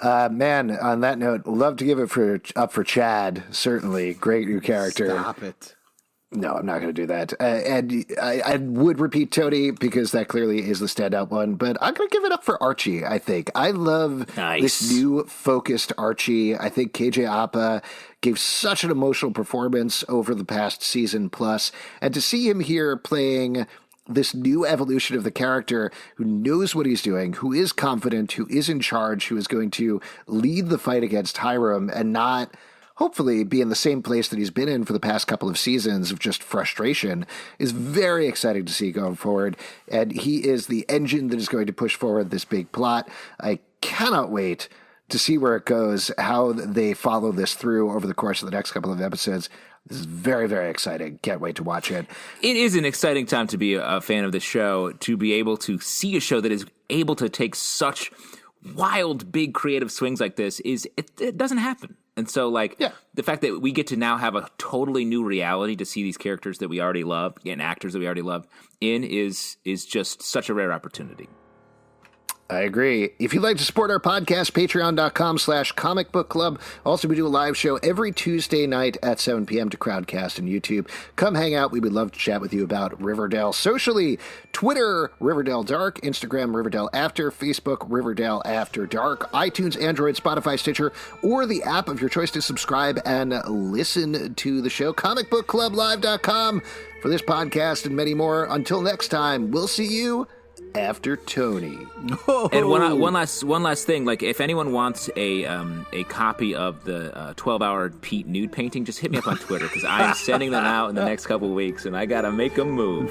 Man, on that note, love to give it up for Chad. Certainly. Great new character. Stop it. No, I'm not going to do that. And I would repeat Toni, because that clearly is the standout one, but I'm going to give it up for Archie, I think. I love this new focused Archie. I think KJ Apa gave such an emotional performance over the past season plus, and to see him here playing this new evolution of the character who knows what he's doing, who is confident, who is in charge, who is going to lead the fight against Hiram and not hopefully be in the same place that he's been in for the past couple of seasons of just frustration, is very exciting to see going forward. And he is the engine that is going to push forward this big plot. I cannot wait to see where it goes, how they follow this through over the course of the next couple of episodes. This is very, very exciting. Can't wait to watch it. It is an exciting time to be a fan of the show, to be able to see a show that is able to take such wild, big creative swings like this. It doesn't happen. And so, the fact that we get to now have a totally new reality to see these characters that we already love and actors that we already love in is just such a rare opportunity. I agree. If you'd like to support our podcast, patreon.com/Comic Book Club. Also, we do a live show every Tuesday night at 7 p.m. to Crowdcast and YouTube. Come hang out. We would love to chat with you about Riverdale socially. Twitter, Riverdale Dark. Instagram, Riverdale After. Facebook, Riverdale After Dark. iTunes, Android, Spotify, Stitcher, or the app of your choice to subscribe and listen to the show. ComicBookClubLive.com for this podcast and many more. Until next time, we'll see you after Toni. And one last thing, like if anyone wants a copy of the 12-hour Pete nude painting, just hit me up on Twitter, because I am sending them out in the next couple of weeks, and I gotta make them move.